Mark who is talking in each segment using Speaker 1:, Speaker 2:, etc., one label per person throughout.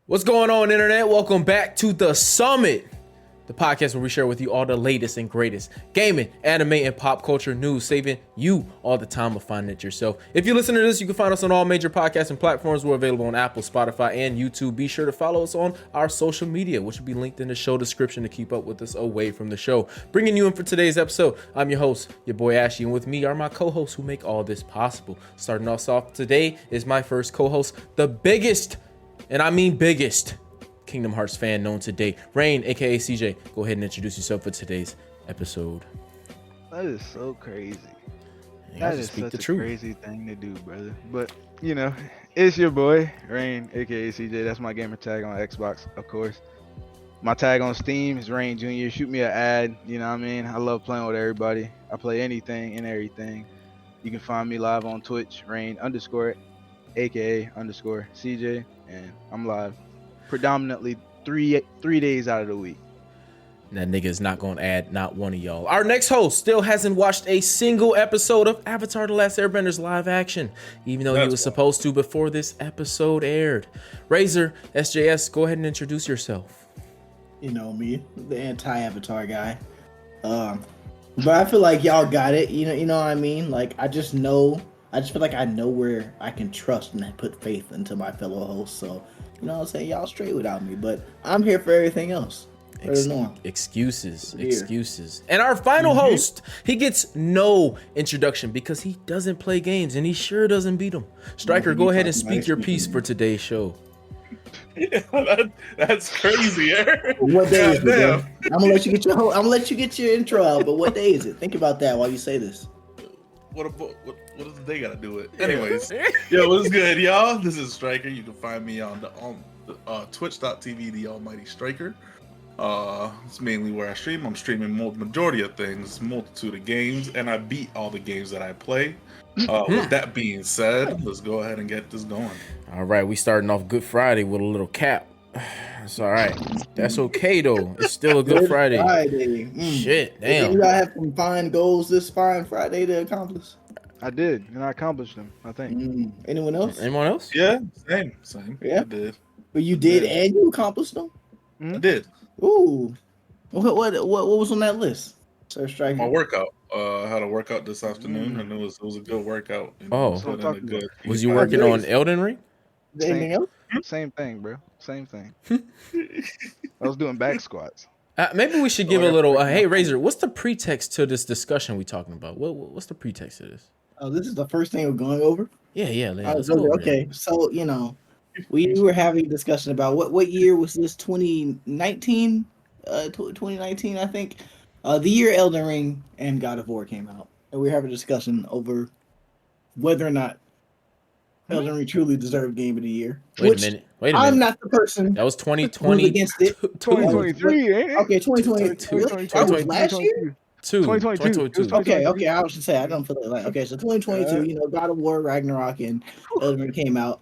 Speaker 1: What's going on, internet? Welcome back to The Summit, the podcast where we share with you all the latest and greatest gaming, anime, and pop culture news, saving you all the time of finding it yourself. If you listen to this, you can find us on all major podcasting platforms. We're available on Apple, Spotify, and YouTube. Be sure to follow us on our social media, which will be linked in the show description to keep up with us away from the show. Bringing you in for today's episode, I'm your host, your boy Ashy, and with me are my co-hosts who make all this possible. Starting us off today is my first co-host, the biggest, and I mean biggest, Kingdom Hearts fan known today, Rain, aka CJ. Go ahead and introduce yourself for today's episode.
Speaker 2: That is so crazy.
Speaker 1: That
Speaker 2: is
Speaker 1: such
Speaker 2: a crazy thing to do, brother. But you know, it's your boy Rain, aka CJ. That's my gamer tag on Xbox, of course. My tag on Steam is Rain Jr. Shoot me an ad. You know what I mean? I love playing with everybody. I play anything and everything. You can find me live on Twitch, Rain_, aka _CJ, and I'm live predominantly three days out of the week.
Speaker 1: That nigga is not gonna add not one of y'all. Our next host still hasn't watched a single episode of Avatar The Last Airbender's live action, even though he was supposed to before this episode aired. Razor, SJS, go ahead and introduce yourself.
Speaker 3: You know me, the anti-Avatar guy. But I feel like y'all got it. You know what I mean? Like I just feel like I know where I can trust and put faith into my fellow hosts. So, you know what I'm saying? Y'all straight without me, but I'm here for everything else.
Speaker 1: Excuses. And our final host, he gets no introduction because he doesn't play games and he sure doesn't beat them. Striker, go ahead and speak your piece for today's show.
Speaker 4: Yeah, that's crazy, Eric.
Speaker 3: What day is it? I'm gonna let you get your intro out, but what day is it? Think about that while you say this.
Speaker 4: What does the day got to do with it? Anyways, yo, what's good, y'all? This is Striker. You can find me on twitch.tv, the almighty Striker. It's mainly where I stream. I'm streaming majority of things, multitude of games, and I beat all the games that I play. With that being said, let's go ahead and get this going.
Speaker 1: All right, we starting off Good Friday with a little cap. That's all right. That's okay though. It's still a Good Friday. Shit, damn.
Speaker 3: You gotta have some fine goals this fine Friday to accomplish.
Speaker 2: I did, and I accomplished them, I think.
Speaker 3: Anyone else?
Speaker 1: Anyone else?
Speaker 4: Yeah, same.
Speaker 3: Yeah,
Speaker 4: I did.
Speaker 3: But you did, and you accomplished them.
Speaker 4: I did.
Speaker 3: Ooh, what was on that list, Sir Striker?
Speaker 4: My workout. I had a workout this afternoon, and it was a good workout.
Speaker 1: Was you working on Elden Ring?
Speaker 3: Anything else?
Speaker 2: Same thing, bro. Same thing. I was doing back squats.
Speaker 1: Maybe we should give a little. Hey, Razor, what's the pretext to this discussion we talking about? What's the pretext to this?
Speaker 3: Oh, this is the first thing we're going over.
Speaker 1: Yeah.
Speaker 3: Okay, so you know, we were having a discussion about what year was this? 2019. 2019, I think. The year Elden Ring and God of War came out, and we were having a discussion over whether or not Elden Ring truly deserved Game of the Year.
Speaker 1: Wait a minute.
Speaker 3: I'm not the person.
Speaker 1: That was 2020.
Speaker 3: Against it.
Speaker 2: 2023, ain't it?
Speaker 3: Okay, 2022. That was last year?
Speaker 1: 2022.
Speaker 3: Okay. I was to say I don't feel like okay. So 2022, you know, God of War, Ragnarok, and Elden Ring came out,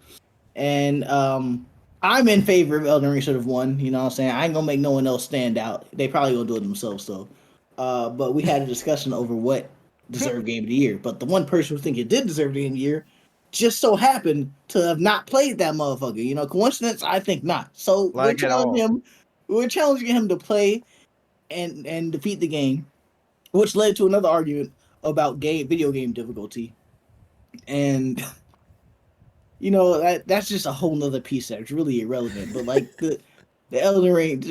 Speaker 3: and I'm in favor of Elden Ring should have won. You know what I'm saying? I ain't gonna make no one else stand out. They probably gonna do it themselves though. But we had a discussion over what deserved Game of the Year. But the one person who think it did deserve the Game of the Year just so happened to have not played that motherfucker. You know, coincidence? I think not. So we're challenging him to play and defeat the game, which led to another argument about video game difficulty. And you know, that's just a whole nother piece that's really irrelevant. But like the Elden Ring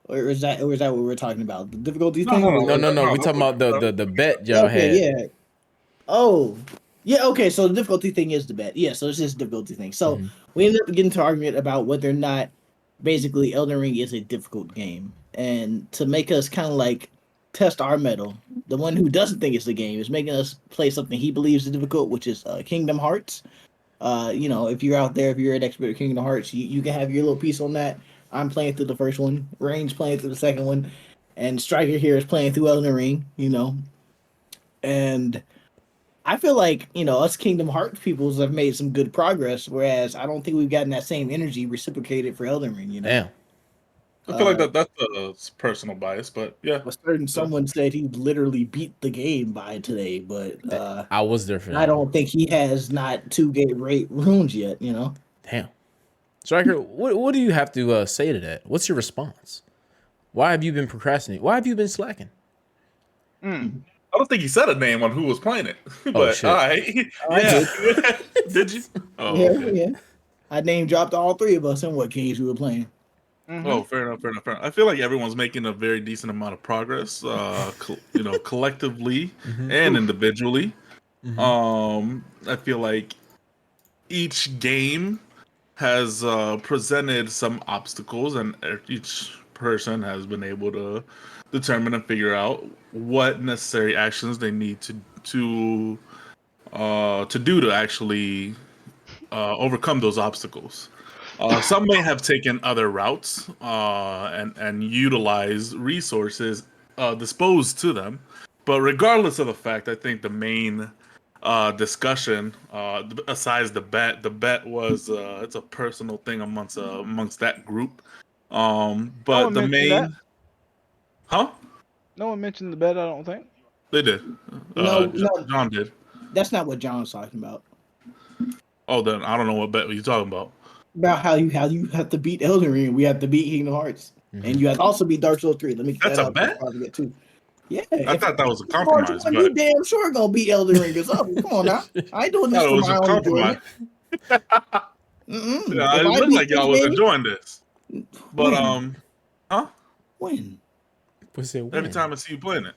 Speaker 3: or is that what we're talking about? The difficulty thing?
Speaker 1: No. We're talking about the bet y'all had.
Speaker 3: Yeah. Oh. Yeah, okay, so the difficulty thing is the bet. Yeah, so it's just a difficulty thing. So we ended up getting into an argument about whether or not basically Elden Ring is a difficult game. And to make us kind of like test our mettle, the one who doesn't think it's a game is making us play something he believes is difficult, which is Kingdom Hearts. You know, if you're out there, if you're an expert at Kingdom Hearts, you can have your little piece on that. I'm playing through the first one, Rain's playing through the second one, and Striker here is playing through Elden Ring, you know. And I feel like, you know, us Kingdom Hearts peoples have made some good progress, whereas I don't think we've gotten that same energy reciprocated for Elden Ring, you know.
Speaker 1: Damn.
Speaker 4: I feel like that's a personal bias, but yeah.
Speaker 3: Someone said he literally beat the game by today, but
Speaker 1: I was there for that.
Speaker 3: I don't think he has not 2 game rate runes yet, you know.
Speaker 1: Damn. Striker, what do you have to say to that? What's your response? Why have you been procrastinating? Why have you been slacking?
Speaker 4: I don't think he said a name on who was playing it, but
Speaker 1: shit.
Speaker 4: all right,
Speaker 3: I
Speaker 4: yeah.
Speaker 3: did.
Speaker 4: Did you? Oh,
Speaker 3: Yeah,
Speaker 4: okay.
Speaker 3: yeah. I name dropped all three of us in what games we were playing.
Speaker 4: Oh, fair enough. I feel like everyone's making a very decent amount of progress, collectively and individually. I feel like each game has presented some obstacles, and each person has been able to determine and figure out what necessary actions they need to do to actually overcome those obstacles. Some may have taken other routes and utilize resources disposed to them, but regardless of the fact, I think the main discussion, aside the bet was it's a personal thing amongst that group.
Speaker 2: No
Speaker 4: But
Speaker 2: one
Speaker 4: the
Speaker 2: mentioned that.
Speaker 4: main, huh?
Speaker 2: No one mentioned the bet. I don't think.
Speaker 4: They did.
Speaker 3: No, no,
Speaker 4: John did.
Speaker 3: that's not what John's talking about.
Speaker 4: Oh, then I don't know what bet you're talking about.
Speaker 3: About how you have to beat Elden Ring, we have to beat Kingdom Hearts, and you have to also beat Dark Souls 3. Let me get
Speaker 4: That's
Speaker 3: that
Speaker 4: a
Speaker 3: out
Speaker 4: bet?
Speaker 3: before I forget too. Yeah,
Speaker 4: I thought that was a
Speaker 3: Kingdom Hearts
Speaker 4: compromise,
Speaker 3: 1,
Speaker 4: but
Speaker 3: you damn sure gonna beat Elden Ring or something. Come on now, I ain't doing
Speaker 4: I
Speaker 3: this
Speaker 4: thought it
Speaker 3: for
Speaker 4: was
Speaker 3: my
Speaker 4: a
Speaker 3: own
Speaker 4: compromise.
Speaker 3: enjoyment.
Speaker 4: Yeah,
Speaker 3: If
Speaker 4: it
Speaker 3: I
Speaker 4: looked
Speaker 3: beat
Speaker 4: like y'all
Speaker 3: this
Speaker 4: was
Speaker 3: game,
Speaker 4: enjoying this. But huh?
Speaker 3: when?
Speaker 1: What's it?
Speaker 4: Every time I see you playing it.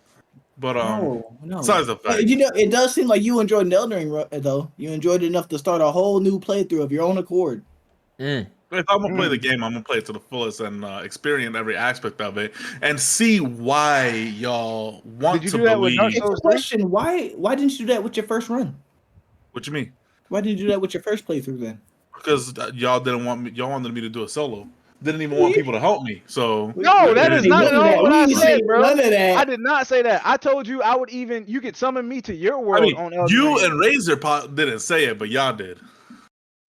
Speaker 4: But
Speaker 3: No.
Speaker 4: besides the fact,
Speaker 3: You know, it does seem like you enjoyed the Elden Ring though. You enjoyed it enough to start a whole new playthrough of your own accord.
Speaker 4: if I'm gonna play the game, I'm gonna play it to the fullest and experience every aspect of it and see why y'all want
Speaker 2: Did you
Speaker 4: to
Speaker 2: do that with Dark
Speaker 4: believe.
Speaker 3: It's a
Speaker 2: Souls 3?
Speaker 3: question. Why didn't you do that with your first run?
Speaker 4: What you mean?
Speaker 3: Why didn't you do that with your first playthrough then?
Speaker 4: Because y'all didn't want me. Y'all wanted me to do a solo. Didn't even want people to help me. So
Speaker 2: No, that
Speaker 3: We
Speaker 2: is
Speaker 3: ain't
Speaker 2: not
Speaker 3: say
Speaker 2: at
Speaker 3: none of
Speaker 2: all
Speaker 3: that.
Speaker 2: what
Speaker 3: We
Speaker 2: I
Speaker 3: ain't say
Speaker 2: said, bro.
Speaker 3: none of that.
Speaker 2: I did not say that. I told you I would even. You could summon me to your
Speaker 4: I
Speaker 2: world
Speaker 4: mean,
Speaker 2: on Elden
Speaker 4: you
Speaker 2: Ring.
Speaker 4: and Razor didn't say it, but y'all did.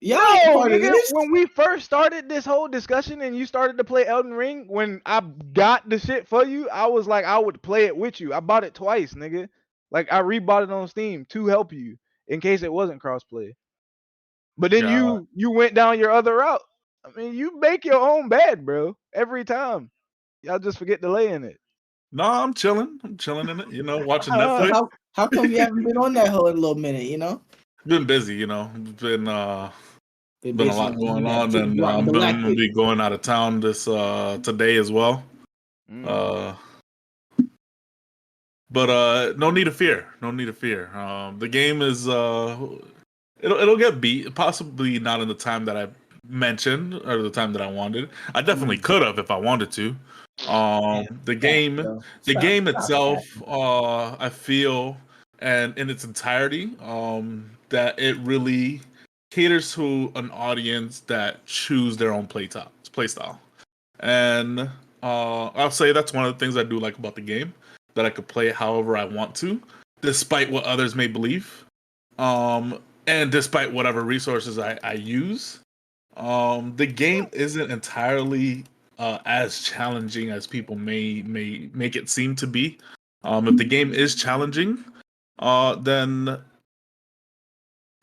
Speaker 3: Y'all ain't
Speaker 2: No,
Speaker 3: part of
Speaker 2: nigga,
Speaker 3: this.
Speaker 2: when we first started this whole discussion and you started to play Elden Ring, when I got the shit for you, I was like, I would play it with you. I bought it twice, nigga. Like, I rebought it on Steam to help you in case it wasn't crossplay. But then
Speaker 4: Yeah.
Speaker 2: you went down your other route. I mean, you make your own bed, bro. Every time. Y'all just forget to lay in it.
Speaker 4: No, I'm chilling. I'm chilling in it. You know, watching Netflix.
Speaker 3: How come you haven't been on that whole in a little minute? You know,
Speaker 4: Been busy. You know, been a
Speaker 3: busy
Speaker 4: lot going
Speaker 3: you have
Speaker 4: on,
Speaker 3: to
Speaker 4: and
Speaker 3: drop
Speaker 4: I'm gonna
Speaker 3: galactic.
Speaker 4: be going out of town this today as well.
Speaker 2: Mm.
Speaker 4: But no need to fear. No need to fear. The game is it'll get beat. Possibly not in the time that I mentioned or the time that I wanted. I definitely could have if I wanted to. The game itself, I feel, and in its entirety, that it really caters to an audience that choose their own play style. And I'll say that's one of the things I do like about the game, that I could play it however I want to, despite what others may believe, and despite whatever resources I use. The game isn't entirely as challenging as people may make it seem to be. If the game is challenging, then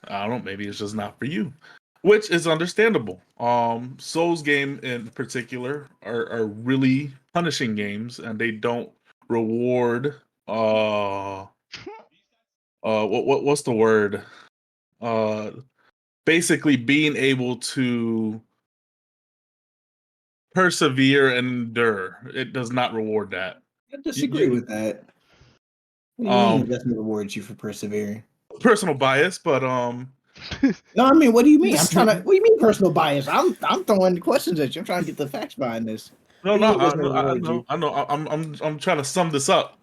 Speaker 4: I don't know, maybe it's just not for you, which is understandable. Souls game in particular are really punishing games, and they don't reward what's the word? Uh, Basically being able to persevere and endure. It does not reward that.
Speaker 3: I disagree with that. What do you mean it doesn't reward you for persevering?
Speaker 4: Personal bias, but
Speaker 3: No, I mean, what do you mean? I'm trying to. What do you mean personal bias? I'm throwing the questions at you. I'm trying to get the facts behind this.
Speaker 4: no,
Speaker 3: What do you
Speaker 4: no,
Speaker 3: mean it doesn't reward you?
Speaker 4: I know. I'm trying to sum this up.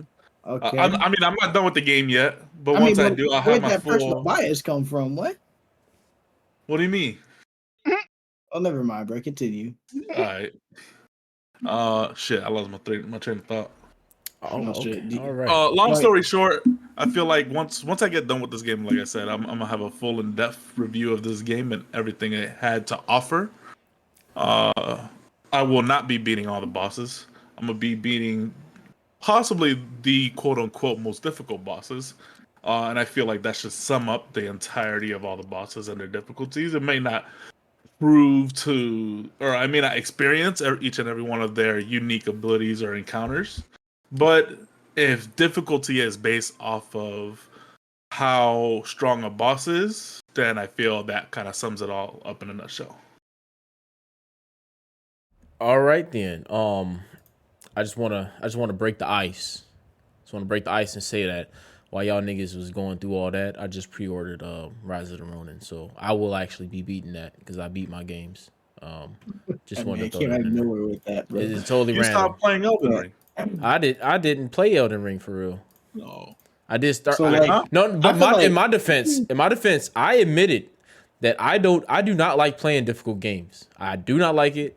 Speaker 3: Okay.
Speaker 4: I mean, I'm not done with the game yet, but
Speaker 3: I mean,
Speaker 4: once I
Speaker 3: but
Speaker 4: do, I'll have
Speaker 3: where'd
Speaker 4: my
Speaker 3: that personal
Speaker 4: full.
Speaker 3: bias come from? What?
Speaker 4: What do you mean?
Speaker 3: Oh, never mind, bro. Continue.
Speaker 4: All right. Shit, I lost my train of thought.
Speaker 3: Oh,
Speaker 1: okay.
Speaker 3: shit.
Speaker 1: All right.
Speaker 4: Long story short, I feel like once I get done with this game, like I said, I'm gonna have a full in-depth review of this game and everything it had to offer. I will not be beating all the bosses. I'm gonna be beating possibly the quote-unquote most difficult bosses. And I feel like that should sum up the entirety of all the bosses and their difficulties. It may not I experience each and every one of their unique abilities or encounters. But if difficulty is based off of how strong a boss is, then I feel that kind of sums it all up in a nutshell.
Speaker 1: All right then. I just wanna break the ice. Just wanna break the ice and say that while y'all niggas was going through all that, I just pre-ordered Rise of the Ronin, so I will actually be beating that because I beat my games. Just wanted to throw
Speaker 3: Came
Speaker 1: that
Speaker 3: out of
Speaker 1: in there.
Speaker 3: nowhere with that, bro.
Speaker 1: It's totally
Speaker 4: You
Speaker 1: random.
Speaker 4: stopped playing Elden
Speaker 3: Yeah.
Speaker 4: Ring.
Speaker 1: I didn't play Elden Ring for real.
Speaker 4: No.
Speaker 1: I did start.
Speaker 3: So, like,
Speaker 1: no, but
Speaker 3: I feel
Speaker 1: in
Speaker 3: like-
Speaker 1: my defense, I admitted that I do not like playing difficult games. I do not like it.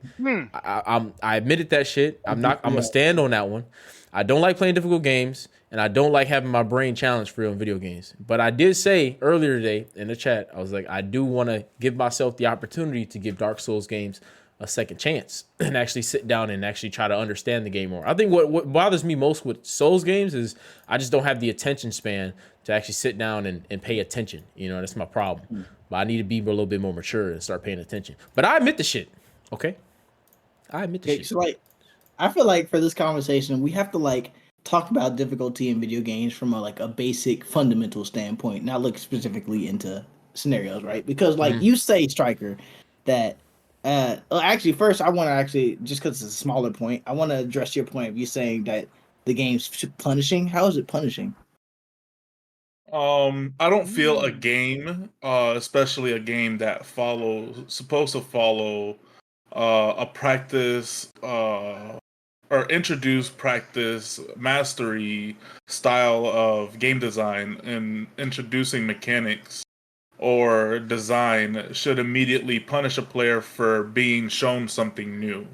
Speaker 1: I admitted that shit. I'm gonna stand on that one. I don't like playing difficult games, and I don't like having my brain challenged for real in video games. But I did say earlier today in the chat, I was like, I do want to give myself the opportunity to give Dark Souls games a second chance and actually sit down and actually try to understand the game more. I think what bothers me most with Souls games is I just don't have the attention span to actually sit down and pay attention. You know, that's my problem. But I need to be a little bit more mature and start paying attention. But I admit the shit. Okay? I admit the
Speaker 3: Okay,
Speaker 1: shit.
Speaker 3: so like, I feel like for this conversation, we have to like talk about difficulty in video games from a basic fundamental standpoint, not look specifically into scenarios, right? Because like you say, Striker, that actually first I want to actually just because it's a smaller point, I want to address your point of you saying that the game's punishing. How is it punishing?
Speaker 4: I don't feel a game, especially a game that supposed to follow a practice or introduce practice mastery style of game design and introducing mechanics or design should immediately punish a player for being shown something new.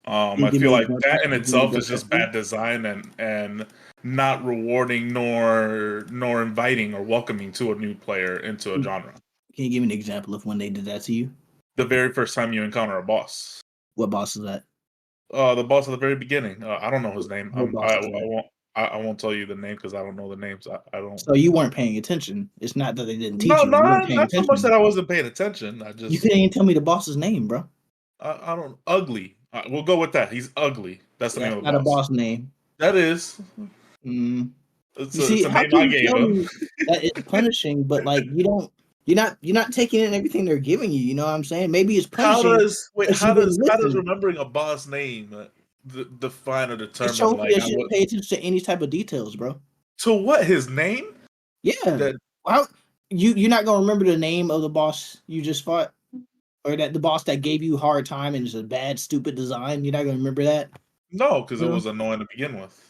Speaker 3: Can you
Speaker 4: I
Speaker 3: give
Speaker 4: feel
Speaker 3: me
Speaker 4: like
Speaker 3: an
Speaker 4: that in
Speaker 3: example?
Speaker 4: itself is just bad design and not rewarding nor inviting or welcoming to a new player into a genre.
Speaker 3: Can you give me an example of when they did that to you?
Speaker 4: The very first time you encounter a boss.
Speaker 3: What boss is that?
Speaker 4: The boss at the very beginning. I don't know his name.
Speaker 3: What boss
Speaker 4: I
Speaker 3: is that?
Speaker 4: won't. I won't tell you the name because I don't know the names. I don't.
Speaker 3: So you weren't paying attention. It's not that they didn't teach
Speaker 4: No,
Speaker 3: you. You weren't paying
Speaker 4: not so much
Speaker 3: attention.
Speaker 4: that I wasn't paying attention. I
Speaker 3: You
Speaker 4: just.
Speaker 3: couldn't even tell me the boss's name, bro.
Speaker 4: I don't. Ugly. We'll go with that. He's ugly. That's the name
Speaker 3: That's
Speaker 4: of the
Speaker 3: not a
Speaker 4: boss.
Speaker 3: boss name.
Speaker 4: That is.
Speaker 3: Mm.
Speaker 4: It's
Speaker 3: You
Speaker 4: a,
Speaker 3: see,
Speaker 4: it's a
Speaker 3: how
Speaker 4: name I
Speaker 3: can you
Speaker 4: gave
Speaker 3: tell
Speaker 4: him.
Speaker 3: me that it's punishing, but like you're not taking in everything they're giving you. You know what I'm saying? Maybe it's
Speaker 4: How
Speaker 3: punishing.
Speaker 4: does
Speaker 3: because you didn't
Speaker 4: how does
Speaker 3: listen.
Speaker 4: remembering a boss name define or
Speaker 3: It
Speaker 4: determine
Speaker 3: shows
Speaker 4: like
Speaker 3: you that you shouldn't pay attention to any type of details, bro.
Speaker 4: to what his name?
Speaker 3: Yeah.
Speaker 4: That
Speaker 3: How you're not gonna remember the name of the boss you just fought, or that the boss that gave you a hard time and is a bad, stupid design. You're not gonna remember that.
Speaker 4: no, because it
Speaker 3: No.
Speaker 4: was annoying to begin with.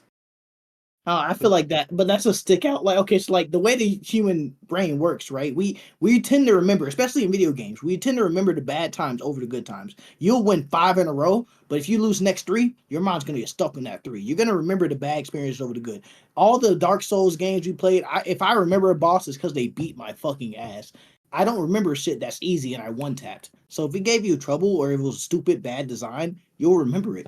Speaker 3: I feel like that, but that's a stick out. Like, okay, so like the way the human brain works, right? We tend to remember, especially in video games, we tend to remember the bad times over the good times. You'll win 5 in a row, but if you lose next 3, your mind's gonna get stuck in that 3. You're gonna remember the bad experiences over the good. All the Dark Souls games we played, if I remember a boss, it's because they beat my fucking ass. I don't remember shit that's easy and I one tapped. So if it gave you trouble or if it was stupid bad design, you'll remember it.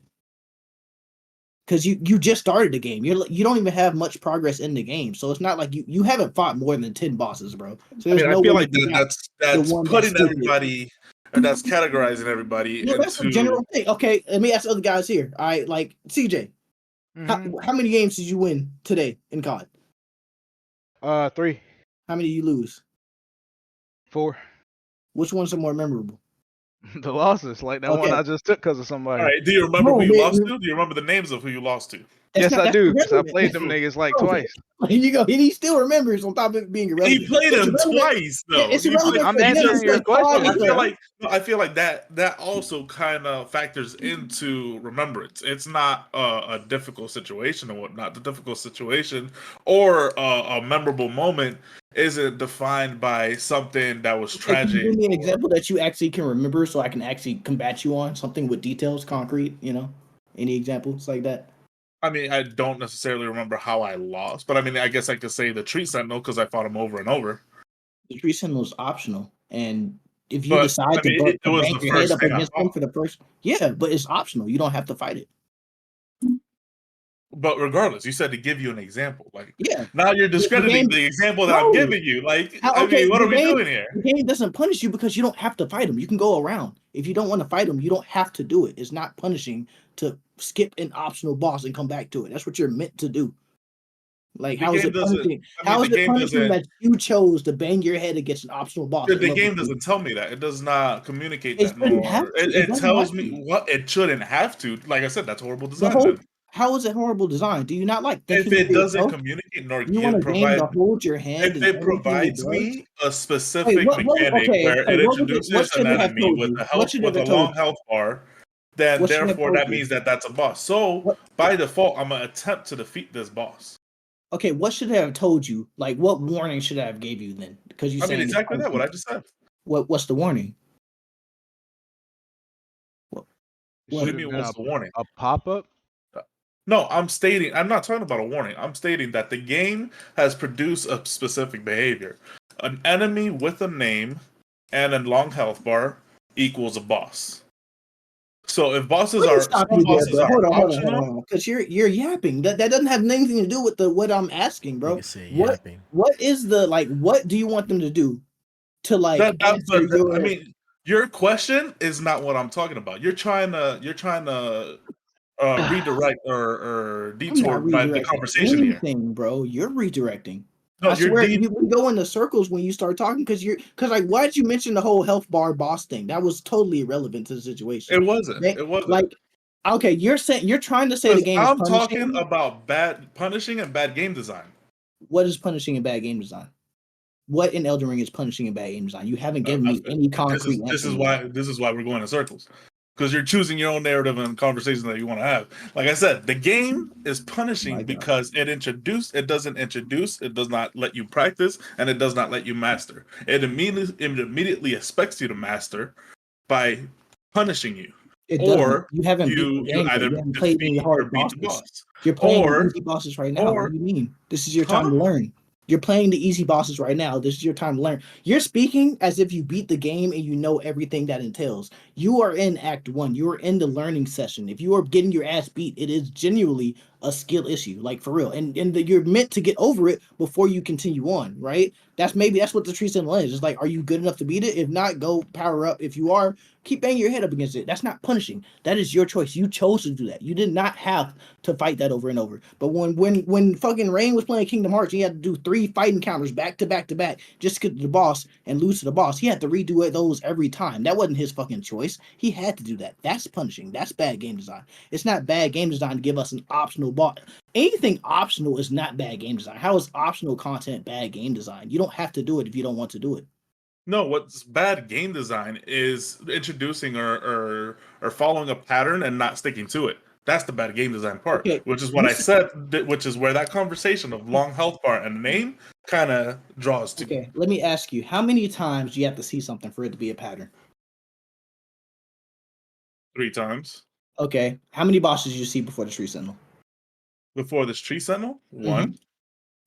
Speaker 3: Because you just started the game. You don't even have much progress in the game. So it's not like you haven't fought more than 10 bosses, bro. So
Speaker 4: I
Speaker 3: there's
Speaker 4: mean, I
Speaker 3: no
Speaker 4: feel
Speaker 3: way
Speaker 4: like
Speaker 3: you got
Speaker 4: that's
Speaker 3: the one that's
Speaker 4: putting
Speaker 3: stupid.
Speaker 4: everybody or that's categorizing everybody
Speaker 3: No, that's a
Speaker 4: into.
Speaker 3: general thing. Okay, let me ask the other guys here. All right, like CJ, how many games did you win today in COD?
Speaker 2: 3,
Speaker 3: How many did you lose?
Speaker 2: 4.
Speaker 3: Which ones are more memorable?
Speaker 2: The losses, like that one
Speaker 3: Okay.
Speaker 2: I just took because of somebody.
Speaker 4: All right, do you remember
Speaker 3: No,
Speaker 4: who you
Speaker 3: man,
Speaker 4: lost to? Do you remember the names of who you lost to?
Speaker 3: That's
Speaker 2: Yes,
Speaker 3: not-
Speaker 2: I
Speaker 3: that's
Speaker 2: do. Because I
Speaker 3: irrelevant.
Speaker 2: played them niggas like
Speaker 3: Bro,
Speaker 2: twice.
Speaker 3: Here you go. He still remembers on top of it being irrelevant.
Speaker 4: He played
Speaker 3: It's
Speaker 4: him
Speaker 3: irrelevant.
Speaker 4: twice, though.
Speaker 3: Yeah, it's
Speaker 4: He
Speaker 3: irrelevant.
Speaker 4: played-
Speaker 2: I'm
Speaker 3: for him
Speaker 2: answering your
Speaker 3: because COD
Speaker 2: question.
Speaker 3: is
Speaker 4: I feel like that also kind of factors into remembrance. It's not a difficult situation or whatnot. The difficult situation or a memorable moment isn't defined by something that was
Speaker 3: Can you
Speaker 4: tragic.
Speaker 3: give me an example that you actually can remember so I can actually combat you on something with details, concrete, Any examples like that?
Speaker 4: I mean, I don't necessarily remember how I lost, but I mean, I guess I could say the Tree Sentinel because I fought him over and over.
Speaker 3: The tree sentinel is optional. And if you
Speaker 4: But,
Speaker 3: decide
Speaker 4: I mean, it
Speaker 3: to
Speaker 4: was
Speaker 3: bank
Speaker 4: the
Speaker 3: your head
Speaker 4: first
Speaker 3: up
Speaker 4: thing I
Speaker 3: against them
Speaker 4: fought.
Speaker 3: for the first, yeah, but it's optional. You don't have to fight it.
Speaker 4: But regardless, you said to give you an example. Like
Speaker 3: Yeah.
Speaker 4: now you're discrediting the example that I'm
Speaker 3: No.
Speaker 4: giving you. Like,
Speaker 3: How,
Speaker 4: I mean, what
Speaker 3: the
Speaker 4: are we
Speaker 3: game,
Speaker 4: doing here?
Speaker 3: the game doesn't punish you because you don't have to fight them. You can go around. If you don't want to fight them, you don't have to do it. It's not punishing to skip an optional boss and come back to it. That's what you're meant to do. Like,
Speaker 4: The
Speaker 3: how is
Speaker 4: game
Speaker 3: it
Speaker 4: doesn't.
Speaker 3: punishing?
Speaker 4: I mean,
Speaker 3: How
Speaker 4: the
Speaker 3: is it
Speaker 4: game
Speaker 3: punishing
Speaker 4: doesn't.
Speaker 3: that you chose to bang your head against an optional boss?
Speaker 4: The
Speaker 3: at level
Speaker 4: game
Speaker 3: 2?
Speaker 4: doesn't tell me that. It does not communicate
Speaker 3: It
Speaker 4: that.
Speaker 3: shouldn't have
Speaker 4: Nor
Speaker 3: to. It
Speaker 4: it
Speaker 3: doesn't
Speaker 4: tells
Speaker 3: have
Speaker 4: me
Speaker 3: to.
Speaker 4: what it shouldn't have to. Like I said, that's horrible
Speaker 3: The
Speaker 4: design.
Speaker 3: whole
Speaker 4: Then
Speaker 3: how is it horrible design? Do you not like
Speaker 4: if
Speaker 3: thinking
Speaker 4: it
Speaker 3: for
Speaker 4: doesn't
Speaker 3: yourself?
Speaker 4: communicate nor
Speaker 3: You want
Speaker 4: give
Speaker 3: a game
Speaker 4: provide,
Speaker 3: to hold your hand
Speaker 4: if
Speaker 3: and
Speaker 4: it
Speaker 3: everything it
Speaker 4: provides
Speaker 3: does?
Speaker 4: me a
Speaker 3: Wait,
Speaker 4: specific mechanic
Speaker 3: okay,
Speaker 4: where it
Speaker 3: what was it? What
Speaker 4: introduces an
Speaker 3: should it have
Speaker 4: enemy
Speaker 3: told
Speaker 4: with
Speaker 3: you?
Speaker 4: a
Speaker 3: What
Speaker 4: health
Speaker 3: should it
Speaker 4: with a
Speaker 3: have told
Speaker 4: long
Speaker 3: you?
Speaker 4: health bar, then
Speaker 3: What should it have
Speaker 4: therefore
Speaker 3: told
Speaker 4: that
Speaker 3: you?
Speaker 4: means that that's a boss. So
Speaker 3: What?
Speaker 4: by default, I'm gonna attempt to defeat this boss.
Speaker 3: Okay, what should it have told you? Like, what warning should I have gave you then? Because you're
Speaker 4: I mean,
Speaker 3: saying it's
Speaker 4: exactly that. What I
Speaker 3: punishment.
Speaker 4: just said.
Speaker 3: What's the warning? What?
Speaker 2: It
Speaker 4: What
Speaker 3: What?
Speaker 4: do
Speaker 2: should
Speaker 4: you
Speaker 2: have
Speaker 4: mean?
Speaker 2: been
Speaker 4: What's the warning?
Speaker 2: a pop-up.
Speaker 4: No, I'm stating. I'm not talking about a warning. I'm stating that the game has produced a specific behavior. An enemy with a name and a long health bar equals a boss. So if bosses
Speaker 3: Let me
Speaker 4: are
Speaker 3: stop
Speaker 4: some
Speaker 3: you there,
Speaker 4: bosses
Speaker 3: bro.
Speaker 4: are
Speaker 3: Hold
Speaker 4: optional,
Speaker 3: on. Because you're yapping. That doesn't have anything to do with what I'm asking, bro.
Speaker 1: Nigga said
Speaker 3: What
Speaker 1: yapping.
Speaker 3: what is the like? What do you want them to do to like answer
Speaker 4: I
Speaker 3: your?
Speaker 4: mean, your question is not what I'm talking about. You're trying to redirect or
Speaker 3: I'm not
Speaker 4: detour the
Speaker 3: redirecting
Speaker 4: conversation here.
Speaker 3: anything, bro. You're redirecting.
Speaker 4: No,
Speaker 3: I
Speaker 4: you're
Speaker 3: swear
Speaker 4: deep.
Speaker 3: you can go into circles when you start talking because like why did you mention the whole health bar boss thing? That was totally irrelevant to the situation.
Speaker 4: It wasn't.
Speaker 3: They,
Speaker 4: It wasn't.
Speaker 3: like okay, you're trying to say the
Speaker 4: Because
Speaker 3: game is
Speaker 4: I'm talking
Speaker 3: punishing.
Speaker 4: about bad punishing and bad game design.
Speaker 3: What is punishing in bad game design? What in Elden Ring is punishing in bad game design? You haven't given me any concrete
Speaker 4: This
Speaker 3: answer.
Speaker 4: is why we're going in circles. Because you're choosing your own narrative and conversation that you want to have. Like I said, the game is punishing
Speaker 3: My God.
Speaker 4: because it doesn't introduce, it does not let you practice, and it does not let you master. It immediately expects you to master by punishing you.
Speaker 3: It doesn't.
Speaker 4: Or
Speaker 3: You haven't beat the
Speaker 4: you
Speaker 3: game yet.
Speaker 4: either
Speaker 3: You haven't played any
Speaker 4: defeat or
Speaker 3: hard
Speaker 4: beat the
Speaker 3: bosses.
Speaker 4: boss.
Speaker 3: You're playing the
Speaker 4: Or
Speaker 3: easy bosses right now. What do you mean? This is your time
Speaker 4: Huh?
Speaker 3: to learn. You're playing the easy bosses right now. This is your time to learn. You're speaking as if you beat the game and you know everything that entails. You are in Act 1. You are in the learning session. If you are getting your ass beat, it is genuinely a skill issue, like for real. And you're meant to get over it before you continue on, right? That's what the tree sentinel is. It's like, are you good enough to beat it? If not, go power up. If you are, keep banging your head up against it. That's not punishing. That is your choice. You chose to do that. You did not have to fight that over and over. But when fucking Rain was playing Kingdom Hearts, he had to do 3 fight encounters back to back to back just to get to the boss and lose to the boss. He had to redo those every time. That wasn't his fucking choice. He had to do that. That's punishing. That's bad game design. It's not bad game design to give us an optional boss. Anything optional is not bad game design. How is optional content bad game design? You don't have to do it if you don't want to do it.
Speaker 4: No, what's bad game design is introducing or following a pattern and not sticking to it. That's the bad game design part,
Speaker 3: Okay,
Speaker 4: which is what I said, which is where that conversation of long health bar and name kind of draws to.
Speaker 3: Okay, let me ask you, how many times do you have to see something for it to be a pattern?
Speaker 4: 3 times.
Speaker 3: Okay, how many bosses did you see before the Tree Sentinel?
Speaker 4: Before this tree sentinel, 1.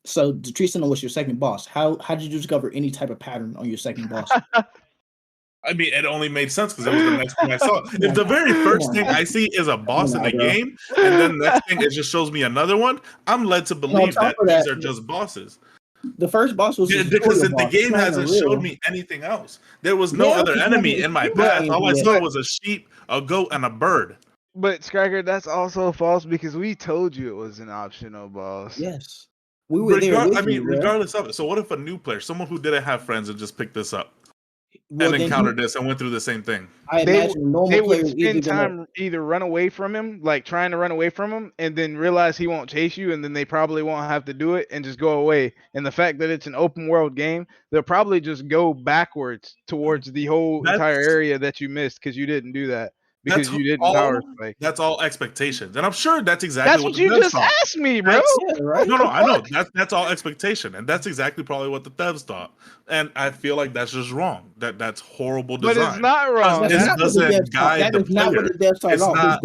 Speaker 3: So the Tree Sentinel was your second boss. How did you discover any type of pattern on your second boss?
Speaker 4: I mean, it only made sense because it was the next thing I saw. If the very first thing I see is a boss in the game, and then the next thing it just shows me another one, I'm led to believe that these are just bosses.
Speaker 3: The first boss was
Speaker 4: Because the game hasn't showed me anything else. There was no other enemy in my path. All I saw was a sheep, a goat, and a bird.
Speaker 2: But Scracker, that's also false because we told you it was an optional boss.
Speaker 3: Yes, we were there.
Speaker 4: Regardless of it. So what if a new player, someone who didn't have friends, and just picked this up and encountered this and went through the same thing?
Speaker 3: I imagine
Speaker 2: they would spend time either run away from him, like trying to run away from him, and then realize he won't chase you, and then they probably won't have to do it and just go away. And the fact that it's an open world game, they'll probably just go backwards towards the whole entire area that you missed because you didn't do that. Because you didn't power play.
Speaker 4: That's all expectations, and I'm sure that's exactly what
Speaker 2: you just asked me, bro.
Speaker 3: Right?
Speaker 4: No, I know that's all expectation, and that's exactly probably what the devs thought. And I feel like that's just wrong. That's horrible design.
Speaker 2: But it's not wrong.
Speaker 3: That is not what the devs started off.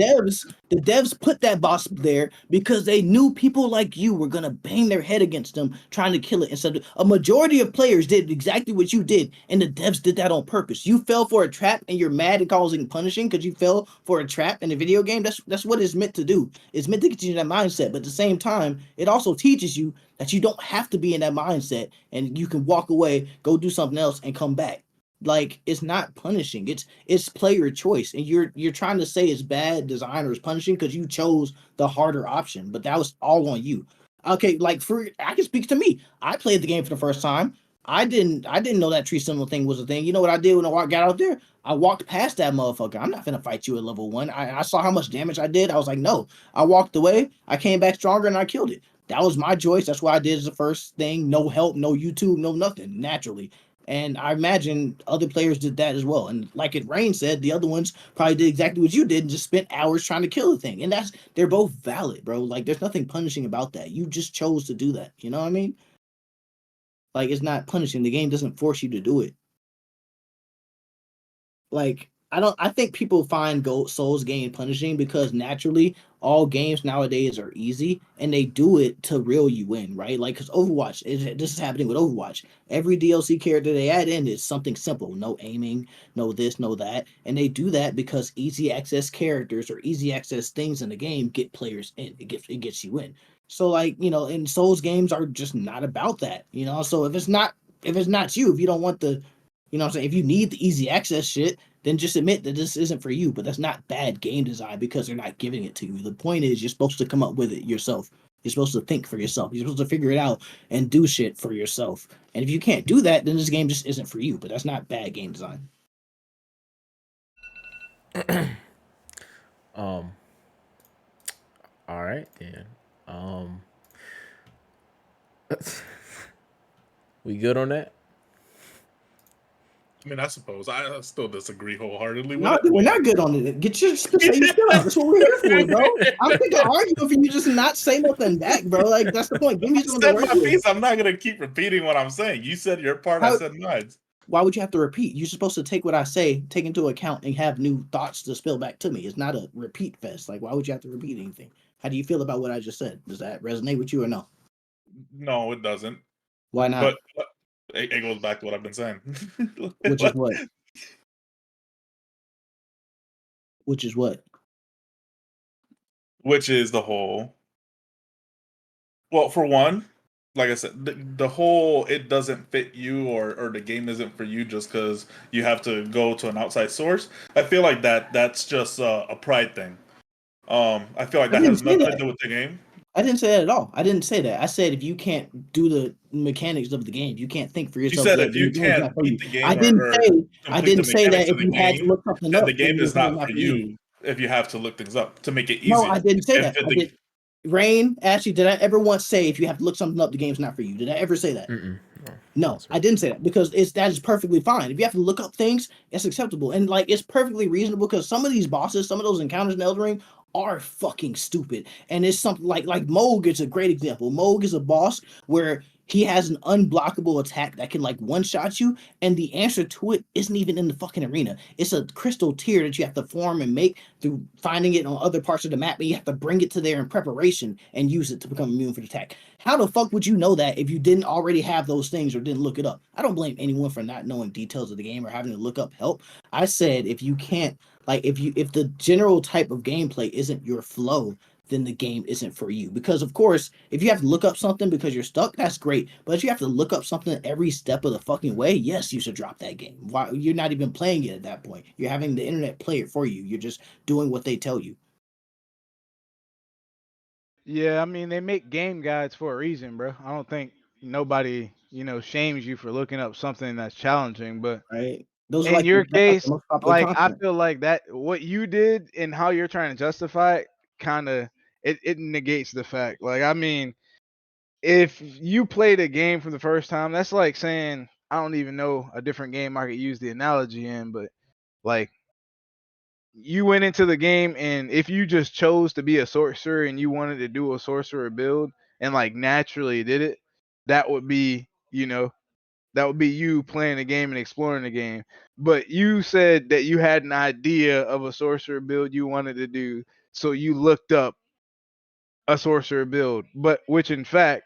Speaker 3: The devs put that boss there because they knew people like you were gonna bang their head against them trying to kill it. Instead, a majority of players did exactly what you did, and the devs did that on purpose. You fell for a trap, and you're mad and causing punishing because you fell fell for a trap in a video game, that's what it's meant to do. It's meant to get you in that mindset, but at the same time, it also teaches you that you don't have to be in that mindset and you can walk away, go do something else, and come back. Like, it's not punishing. It's player choice, and you're trying to say it's bad design or it's punishing because you chose the harder option, but that was all on you. Okay, like I can speak to me. I played the game for the first time. I didn't know that tree symbol thing was a thing. You know what I did when I got out there? I walked past that motherfucker. I'm not gonna fight you at level 1. I saw how much damage I did. I was like, no. I walked away. I came back stronger and I killed it. That was my choice. That's what I did as the first thing. No help, no YouTube, no nothing. Naturally. And I imagine other players did that as well. And like it Rain said, the other ones probably did exactly what you did and just spent hours trying to kill the thing. And they're both valid, bro. Like there's nothing punishing about that. You just chose to do that. You know what I mean? Like it's not punishing. The game doesn't force you to do it. Like I think people find Souls game punishing because naturally all games nowadays are easy and they do it to reel you in, right? Like because Overwatch, this is happening with Overwatch. Every DLC character they add in is something simple, no aiming, no this, no that, and they do that because easy access characters or easy access things in the game get players in. It gets you in. So like and Souls games are just not about that, So if it's not you, if you don't want the what I'm saying? If you need the easy access shit, then just admit that this isn't for you. But that's not bad game design because they're not giving it to you. The point is you're supposed to come up with it yourself. You're supposed to think for yourself. You're supposed to figure it out and do shit for yourself. And if you can't do that, then this game just isn't for you. But that's not bad game design.
Speaker 1: All right then. We good on that?
Speaker 4: I mean, I suppose I still disagree wholeheartedly with
Speaker 3: No,
Speaker 4: it.
Speaker 3: we're not good on it. Get your say your skill out. That's what we're here for, bro. I'm thinking arguing for you just not say nothing back, bro. Like that's the point. Give me
Speaker 4: I
Speaker 3: something to
Speaker 4: said
Speaker 3: work
Speaker 4: my
Speaker 3: with.
Speaker 4: piece. I'm not gonna keep repeating what I'm saying. You said your part. I said mine.
Speaker 3: Why would you have to repeat? You're supposed to take what I say, take into account, and have new thoughts to spill back to me. It's not a repeat fest. Like, why would you have to repeat anything? How do you feel about what I just said? Does that resonate with you or no?
Speaker 4: No, it doesn't.
Speaker 3: Why not?
Speaker 4: But it goes back to what I've been saying.
Speaker 3: Which is what? Which is what?
Speaker 4: Which is the whole. Well, for one, like I said, the whole it doesn't fit you or the game isn't for you just because you have to go to an outside source. I feel like that's just a pride thing. I feel like
Speaker 3: I
Speaker 4: that
Speaker 3: didn't
Speaker 4: has
Speaker 3: say
Speaker 4: nothing to
Speaker 3: that.
Speaker 4: do with the game.
Speaker 3: I didn't say that at all. I didn't say that. I said if you can't do the mechanics of the game, you can't think for
Speaker 4: You
Speaker 3: yourself.
Speaker 4: said
Speaker 3: Then
Speaker 4: if
Speaker 3: the
Speaker 4: you
Speaker 3: game is not
Speaker 4: can't
Speaker 3: for you.
Speaker 4: beat the
Speaker 3: I
Speaker 4: game
Speaker 3: didn't
Speaker 4: or
Speaker 3: say. I
Speaker 4: complete the
Speaker 3: didn't say
Speaker 4: mechanics
Speaker 3: that
Speaker 4: of
Speaker 3: if
Speaker 4: the
Speaker 3: you had to
Speaker 4: game,
Speaker 3: look something
Speaker 4: then
Speaker 3: up,
Speaker 4: the
Speaker 3: then
Speaker 4: game
Speaker 3: the
Speaker 4: is
Speaker 3: game is
Speaker 4: not
Speaker 3: not
Speaker 4: for
Speaker 3: for you.
Speaker 4: you if you have to look things up to make it
Speaker 3: No,
Speaker 4: easier.
Speaker 3: I didn't say
Speaker 4: If
Speaker 3: that. I
Speaker 4: the
Speaker 3: did. Rain, Ashley, did I ever once say if you have to look something up, the game's not for you? Did I ever say that?
Speaker 1: No.
Speaker 3: No, I didn't say that because that is perfectly fine. If you have to look up things, it's acceptable and like it's perfectly reasonable because some of these bosses, some of those encounters in Elden Ring are fucking stupid. And it's something like Moog is a great example. Moog is a boss where he has an unblockable attack that can like one shot you, and the answer to it isn't even in the fucking arena. It's a crystal tier that you have to form and make through finding it on other parts of the map, and you have to bring it to there in preparation and use it to become immune for the attack. How the fuck would you know that if you didn't already have those things or didn't look it up? I don't blame anyone for not knowing details of the game or having to look up help. I said if you can't if the general type of gameplay isn't your flow, then the game isn't for you. Because of course, if you have to look up something because you're stuck, that's great. But if you have to look up something every step of the fucking way, yes, you should drop that game. Why you're not even playing it at that point. You're having the internet play it for you. You're just doing what they tell you.
Speaker 2: Yeah, I mean they make game guides for a reason, bro. I don't think nobody, shames you for looking up something that's challenging, but
Speaker 3: Right? Those are
Speaker 2: in
Speaker 3: like
Speaker 2: your
Speaker 3: that's like
Speaker 2: case,
Speaker 3: the most popular
Speaker 2: like I
Speaker 3: content.
Speaker 2: feel like that what you did and how you're trying to justify it kind of it negates the fact. Like I mean, if you played a game for the first time, that's like saying I don't even know a different game I could use the analogy in, but like you went into the game and if you just chose to be a sorcerer and you wanted to do a sorcerer build and like naturally did it, that would be, that would be you playing the game and exploring the game. But you said that you had an idea of a sorcerer build you wanted to do, so you looked up a sorcerer build, but which in fact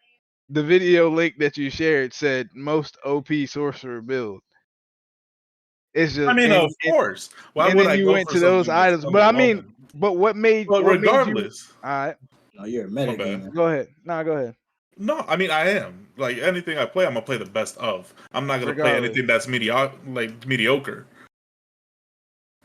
Speaker 2: the video link that you shared said most OP sorcerer build. It's just
Speaker 4: I mean, of course. Why
Speaker 2: and
Speaker 4: would
Speaker 2: then
Speaker 4: I
Speaker 2: you
Speaker 4: go
Speaker 2: went
Speaker 4: for
Speaker 2: to those
Speaker 4: something that's
Speaker 2: items. But I mean,
Speaker 4: underwhelming?
Speaker 2: but what made
Speaker 4: But
Speaker 2: you?
Speaker 4: regardless,
Speaker 2: All right,
Speaker 3: Oh, you're a
Speaker 4: my
Speaker 3: meta
Speaker 4: bad.
Speaker 3: gamer.
Speaker 2: go ahead. No, go ahead.
Speaker 4: No, I mean I am. Like anything I play, I'm gonna play the best of. I'm not gonna play
Speaker 2: Regardless,
Speaker 4: anything that's mediocre.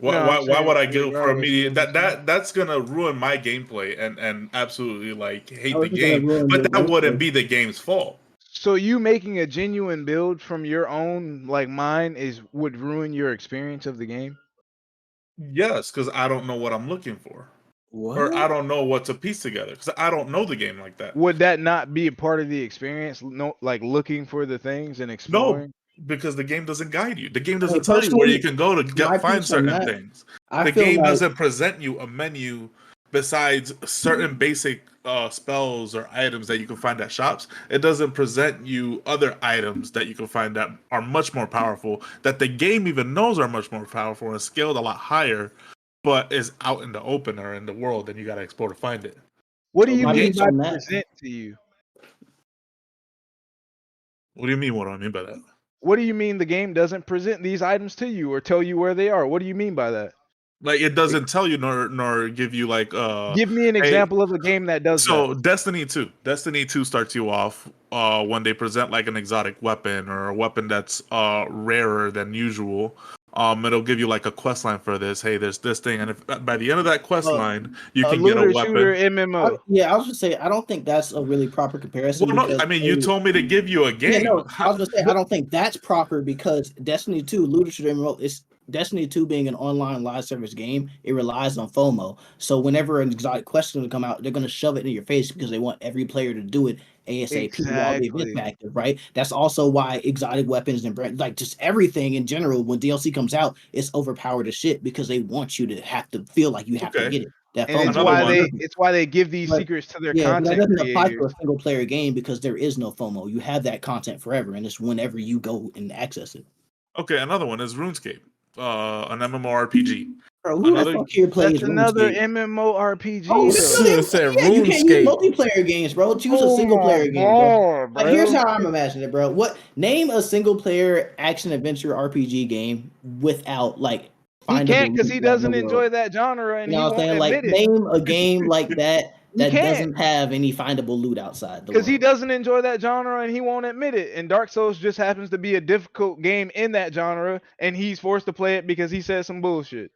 Speaker 2: no, I'm
Speaker 4: Why would
Speaker 2: saying
Speaker 4: I go for a
Speaker 2: regardless.
Speaker 4: media that's gonna ruin my gameplay and absolutely like hate
Speaker 3: How
Speaker 4: the
Speaker 3: is it gonna
Speaker 4: game.
Speaker 3: ruin
Speaker 4: But
Speaker 3: your
Speaker 4: that wouldn't
Speaker 3: gameplay?
Speaker 4: be the game's fault.
Speaker 2: So you making a genuine build from your own like mind would ruin your experience of the game.
Speaker 4: Yes, because I don't know what I'm looking for. Or I
Speaker 3: What?
Speaker 4: don't know what to piece together. Because I don't know the game like that.
Speaker 2: Would that not be a part of the experience? No, like looking for the things and
Speaker 4: No,
Speaker 2: exploring.
Speaker 4: because the game doesn't guide you. The game
Speaker 3: I mean,
Speaker 4: doesn't tell you where you
Speaker 3: personally,
Speaker 4: can go to
Speaker 3: my
Speaker 4: find
Speaker 3: piece on
Speaker 4: certain
Speaker 3: that,
Speaker 4: things.
Speaker 3: I
Speaker 4: The
Speaker 3: feel
Speaker 4: game
Speaker 3: like
Speaker 4: doesn't present you a menu besides certain basic spells or items that you can find at shops. It doesn't present you other items that you can find that are much more powerful, that the game even knows are much more powerful and scaled a lot higher, but is out in the open or in the world, and you got to explore to find it.
Speaker 2: What do
Speaker 3: so
Speaker 2: you
Speaker 3: my
Speaker 2: mean
Speaker 3: piece
Speaker 2: by
Speaker 3: on that.
Speaker 2: present to you?
Speaker 4: What do you mean? What do I mean by that?
Speaker 2: What do you mean the game doesn't present these items to you or tell you where they are? What do you mean by that?
Speaker 4: Like it doesn't tell you nor give you like
Speaker 2: Give me an
Speaker 4: hey.
Speaker 2: example of a game that does
Speaker 4: So
Speaker 2: that.
Speaker 4: Destiny 2 starts you off when they present like an exotic weapon or a weapon that's rarer than usual. It'll give you like a quest line for this. Hey, there's this thing, and if by the end of that quest line you
Speaker 2: A
Speaker 4: can get a
Speaker 2: looter shooter
Speaker 4: weapon.
Speaker 2: MMO.
Speaker 3: Yeah, I was gonna say I don't think that's a really proper comparison
Speaker 4: Well, no,
Speaker 3: because
Speaker 4: I mean you told me to give you a
Speaker 3: yeah,
Speaker 4: game.
Speaker 3: no, I was gonna say I don't think that's proper because Destiny 2, Looter Shooter MMO, is Destiny 2 being an online live service game, it relies on FOMO. So whenever an exotic question will come out, they're gonna shove it in your face because they want every player to do it ASAP while the event's
Speaker 2: Exactly.
Speaker 3: active, right? That's also why exotic weapons and like just everything in general, when DLC comes out, it's overpowered as shit because they want you to have to feel like you have to
Speaker 4: Okay,
Speaker 3: get it. That
Speaker 2: And
Speaker 3: FOMO.
Speaker 4: another one.
Speaker 2: it's why they give these
Speaker 3: But
Speaker 2: secrets to their
Speaker 3: yeah, but that
Speaker 2: content
Speaker 3: doesn't apply to
Speaker 2: creators.
Speaker 3: a single player game because there is no FOMO. You have that content forever, and it's whenever you go and access it.
Speaker 4: Okay, another one is RuneScape, an MMORPG.
Speaker 3: Bro, who the
Speaker 4: Another
Speaker 3: fuck here plays
Speaker 2: That's another
Speaker 3: RuneScape?
Speaker 2: MMORPG
Speaker 3: Oh,
Speaker 2: though.
Speaker 3: no,
Speaker 1: Said
Speaker 3: yeah, you can't use
Speaker 1: RuneScape.
Speaker 3: multiplayer games, bro. Choose a
Speaker 2: Oh
Speaker 3: single
Speaker 2: my
Speaker 3: player game, bro.
Speaker 2: god,
Speaker 3: Like, here's
Speaker 2: bro.
Speaker 3: how I'm imagining it, bro. Name a single player action adventure RPG game without like
Speaker 2: He can't
Speaker 3: findable
Speaker 2: because
Speaker 3: loot
Speaker 2: he
Speaker 3: out in the
Speaker 2: doesn't
Speaker 3: world.
Speaker 2: enjoy that genre and
Speaker 3: You know
Speaker 2: he
Speaker 3: what I'm
Speaker 2: won't
Speaker 3: saying? Like,
Speaker 2: admit it.
Speaker 3: name a game like that
Speaker 2: He
Speaker 3: that
Speaker 2: can't
Speaker 3: doesn't have any findable loot outside the
Speaker 2: because he
Speaker 3: world.
Speaker 2: doesn't enjoy that genre and he won't admit it. And Dark Souls just happens to be a difficult game in that genre, and he's forced to play it because he said some bullshit.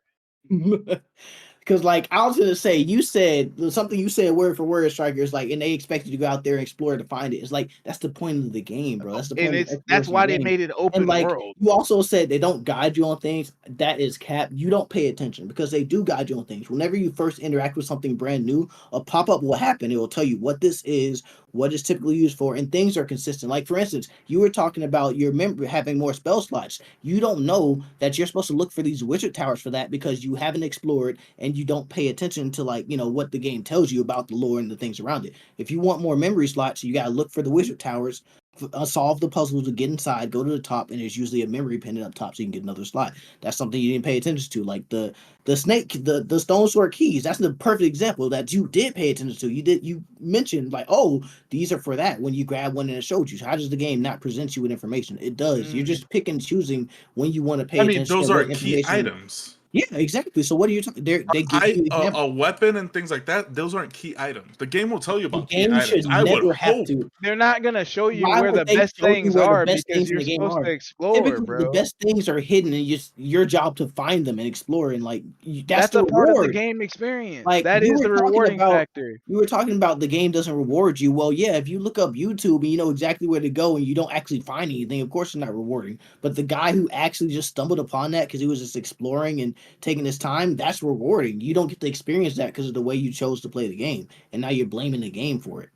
Speaker 3: Because, like, I was gonna say, you said something. You said word for word, strikers. Like, and they expect you to go out there and explore to find it. It's like that's the point of the game, bro. That's the
Speaker 2: And
Speaker 3: point of
Speaker 2: that's
Speaker 3: exploration
Speaker 2: why
Speaker 3: of the
Speaker 2: they
Speaker 3: game.
Speaker 2: made it
Speaker 3: And
Speaker 2: open
Speaker 3: like
Speaker 2: world.
Speaker 3: you also said, they don't guide you on things. That is cap. You don't pay attention because they do guide you on things. Whenever you first interact with something brand new, a pop up will happen. It will tell you what this is, what it's typically used for, and things are consistent. Like, for instance, you were talking about your member having more spell slots. You don't know that you're supposed to look for these wizard towers for that because you haven't explored and you don't pay attention to, like, what the game tells you about the lore and the things around it. If you want more memory slots, you got to look for the wizard towers, solve the puzzles to get inside, go to the top, and there's usually a memory pendant up top so you can get another slot. That's something you didn't pay attention to. Like the snake, the stone sword keys. That's the perfect example that you did pay attention to. You mentioned, like, oh, these are for that when you grab one and it showed you. So how does the game not present you with information? It does. You're just picking and choosing when you want to pay
Speaker 4: I mean,
Speaker 3: attention
Speaker 4: those
Speaker 3: and
Speaker 4: are
Speaker 3: what
Speaker 4: key
Speaker 3: information.
Speaker 4: items.
Speaker 3: Yeah, exactly. So what are you talking? They give you examples.
Speaker 4: A weapon and things like that, those aren't key items. The game will tell you
Speaker 3: The
Speaker 4: about key
Speaker 3: game
Speaker 4: items.
Speaker 3: should
Speaker 4: I would
Speaker 3: never have
Speaker 4: hope.
Speaker 3: to.
Speaker 2: They're not gonna show you
Speaker 3: Why
Speaker 2: where
Speaker 3: would
Speaker 2: the
Speaker 3: they
Speaker 2: best
Speaker 3: show you
Speaker 2: things
Speaker 3: where the
Speaker 2: are
Speaker 3: best
Speaker 2: because
Speaker 3: things in
Speaker 2: you're
Speaker 3: the game
Speaker 2: supposed
Speaker 3: are?
Speaker 2: to explore,
Speaker 3: Typically, the
Speaker 2: bro.
Speaker 3: best things are hidden, and just your job to find them and explore. And like that's
Speaker 2: That's
Speaker 3: the
Speaker 2: a part of the
Speaker 3: reward.
Speaker 2: game experience.
Speaker 3: Like
Speaker 2: That is the rewarding factor.
Speaker 3: you were talking about the game doesn't reward you. Well, yeah, if you look up YouTube and you know exactly where to go and you don't actually find anything, of course it's not rewarding. But the guy who actually just stumbled upon that because he was just exploring and taking his time, that's rewarding. You don't get to experience that because of the way you chose to play the game, and now you're blaming the game for it.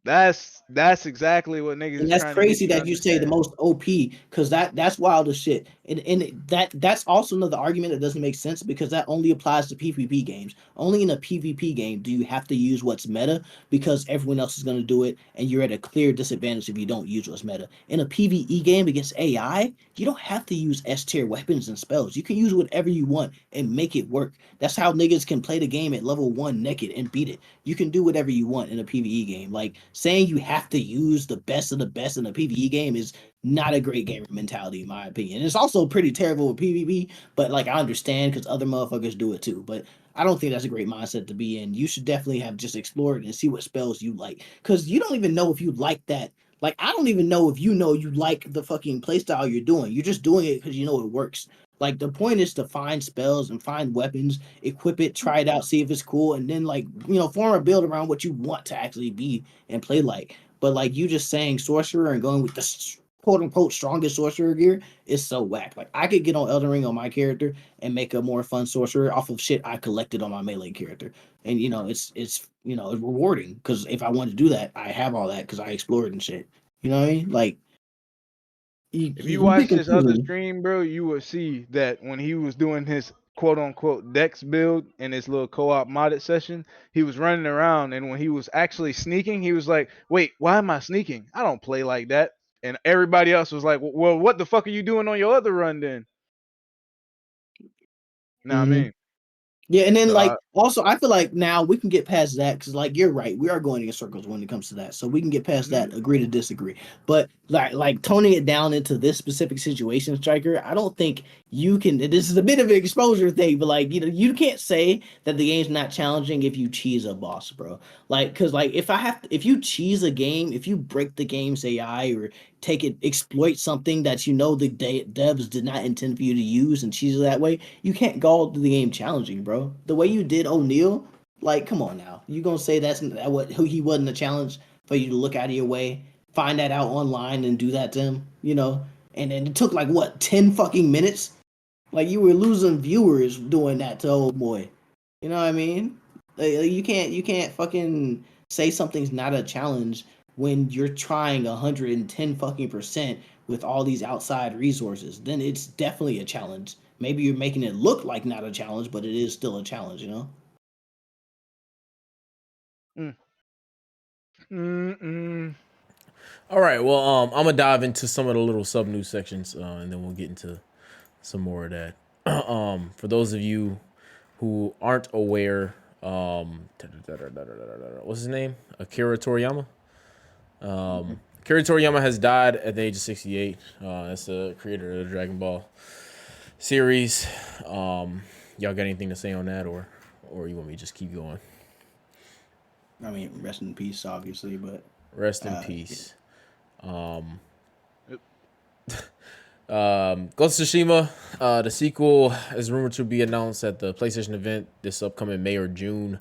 Speaker 2: That's exactly what niggas
Speaker 3: And
Speaker 2: is
Speaker 3: that's
Speaker 2: trying to get
Speaker 3: crazy
Speaker 2: you to
Speaker 3: that you say the
Speaker 2: understand.
Speaker 3: most OP because that's wild as shit. And that's also another argument that doesn't make sense because that only applies to PvP games. Only in a PvP game do you have to use what's meta because everyone else is going to do it, and you're at a clear disadvantage if you don't use what's meta. In a PvE game against AI, you don't have to use S tier weapons and spells. You can use whatever you want and make it work. That's how niggas can play the game at level 1 naked and beat it. You can do whatever you want in a PvE game. Like, saying you have to use the best of the best in a PvE game is not a great gamer mentality in my opinion. It's also pretty terrible with PvP, but like I understand because other motherfuckers do it too. But I don't think that's a great mindset to be in. You should definitely have just explored and see what spells you like, because you don't even know if you like that. Like I don't even know if you know you like the fucking playstyle you're doing. You're just doing it because you know it works. Like the point is to find spells and find weapons, equip it, try it out, see if it's cool, and then like form a build around what you want to actually be and play like. But like you just saying sorcerer and going with the quote unquote strongest sorcerer gear is so whack. Like I could get on Elden Ring on my character and make a more fun sorcerer off of shit I collected on my melee character. And it's rewarding because if I want to do that, I have all that because I explored and shit. You know what I mean? Like
Speaker 2: If you
Speaker 3: you
Speaker 2: watch
Speaker 3: pick and
Speaker 2: his other
Speaker 3: choose.
Speaker 2: stream, bro, you will see that when he was doing his quote unquote Dex build in his little co-op modded session, he was running around, and when he was actually sneaking, he was like, "Wait, why am I sneaking? I don't play like that." And everybody else was like, "Well, what the fuck are you doing on your other run then?" Know what I
Speaker 3: Mhm.
Speaker 2: mean?
Speaker 3: Yeah, and then
Speaker 2: So
Speaker 3: like also I feel like now we can get past that because like you're right, we are going in circles when it comes to that. So we can get past that, agree to disagree. But like toning it down into this specific situation, Striker, I don't think you can. This is a bit of an exposure thing, but like you can't say that the game's not challenging if you cheese a boss, bro. Like because like if you cheese a game, if you break the game's AI or exploit something that the devs did not intend for you to use and cheese it that way, you can't call the game challenging, bro. The way you did O'Neal, like, come on now. You gonna say who he wasn't a challenge for you to look out of your way, find that out online and do that to him, And then it took like what 10 fucking minutes. Like you were losing viewers doing that to old boy. You know what I mean? Like, you can't fucking say something's not a challenge when you're trying 110 fucking percent with all these outside resources. Then it's definitely a challenge. Maybe you're making it look like not a challenge, but it is still a challenge.
Speaker 2: mm, mm, mm.
Speaker 1: All right. Well, I'm gonna dive into some of the little sub news sections, and then we'll get into some more of that. For those of you who aren't aware, what's his name? Akira Toriyama. Akira Toriyama has died at the age of 68. That's the creator of the Dragon Ball series. Y'all got anything to say on that, or you want me to just keep going?
Speaker 3: I mean, rest in peace, obviously, but
Speaker 1: Rest in
Speaker 3: uh,
Speaker 1: peace.
Speaker 2: Yep.
Speaker 1: Ghost of Tsushima, the sequel is rumored to be announced at the PlayStation event this upcoming May or June,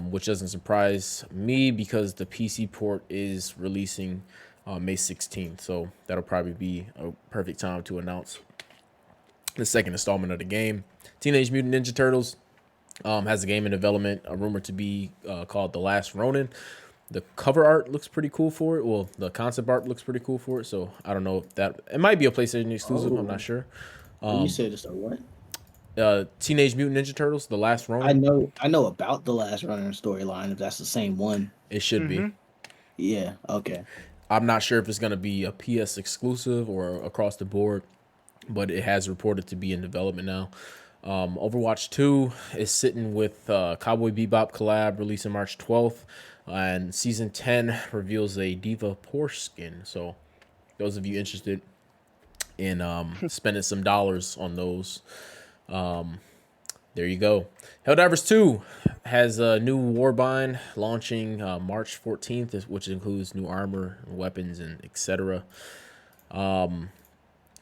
Speaker 1: which doesn't surprise me because the PC port is releasing May 16th. So that'll probably be a perfect time to announce the second installment of the game. Teenage Mutant Ninja Turtles has a game in development, rumored to be called The Last Ronin. The cover art looks pretty cool for it. Well, the concept art looks pretty cool for it. So I don't know if it might be a PlayStation exclusive. I'm not sure.
Speaker 3: you said it's a what?
Speaker 1: Teenage Mutant Ninja Turtles, The Last
Speaker 3: I
Speaker 1: Ronin.
Speaker 3: know about the Last Runner storyline. If that's the same one,
Speaker 1: It should be.
Speaker 3: yeah, okay.
Speaker 1: I'm not sure if it's going to be a PS exclusive or across the board, but it has reported to be in development now. Overwatch 2 is sitting with Cowboy Bebop collab releasing March 12th. And Season 10 reveals a Diva Porsche skin. So those of you interested in spending some dollars on those, there you go. Helldivers 2 has a new Warbind launching March 14th, which includes new armor, weapons, and etc.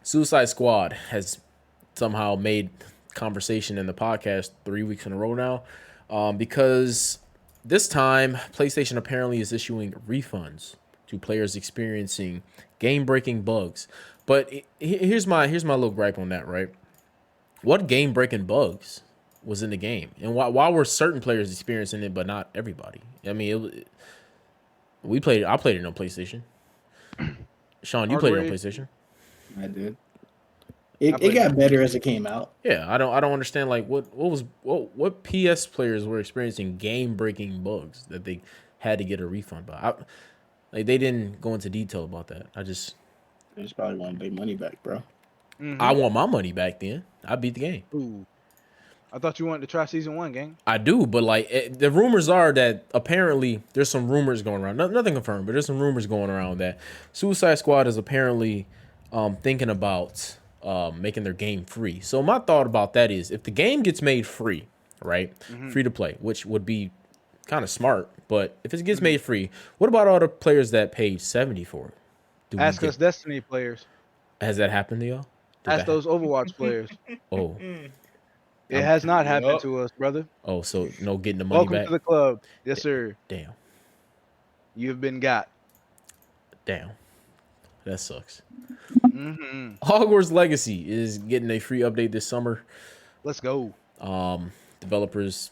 Speaker 1: Suicide Squad has somehow made conversation in the podcast 3 weeks in a row now, because this time PlayStation apparently is issuing refunds to players experiencing game-breaking bugs. But here's my little gripe on that, right? What game-breaking bugs was in the game, and why were certain players experiencing it but not everybody? I mean, I played it on PlayStation. Sean, you played it on
Speaker 2: Hardware.
Speaker 1: PlayStation.
Speaker 3: I did.
Speaker 2: I
Speaker 3: It
Speaker 2: played
Speaker 3: got
Speaker 2: it.
Speaker 3: better as it came out.
Speaker 1: Yeah, I don't understand like what PS players were experiencing game breaking bugs that they had to get a refund by. Like they didn't go into detail about that.
Speaker 3: They just probably want their money back, bro.
Speaker 1: I want my money back. Then I beat the game.
Speaker 2: Ooh. I thought you wanted to try season 1, gang.
Speaker 1: I do, but like the rumors are that apparently there's some rumors going around. Nothing confirmed, but there's some rumors going around that Suicide Squad is apparently thinking about making their game free. So my thought about that is, if the game gets made free, right, free to play, which would be kind of smart, but if it gets made free, what about all the players that paid 70 for it?
Speaker 2: Ask us Destiny players.
Speaker 1: Has that happened to y'all?
Speaker 2: Ask those Overwatch players.
Speaker 1: Oh,
Speaker 2: It has not happened to us, brother.
Speaker 1: so no getting the money
Speaker 2: Welcome
Speaker 1: back.
Speaker 2: to the club. Yes, sir.
Speaker 1: Damn,
Speaker 2: You've been got.
Speaker 1: that sucks.
Speaker 2: Mm-hmm.
Speaker 1: Hogwarts Legacy is getting a free update this summer.
Speaker 2: Let's go.
Speaker 1: Developers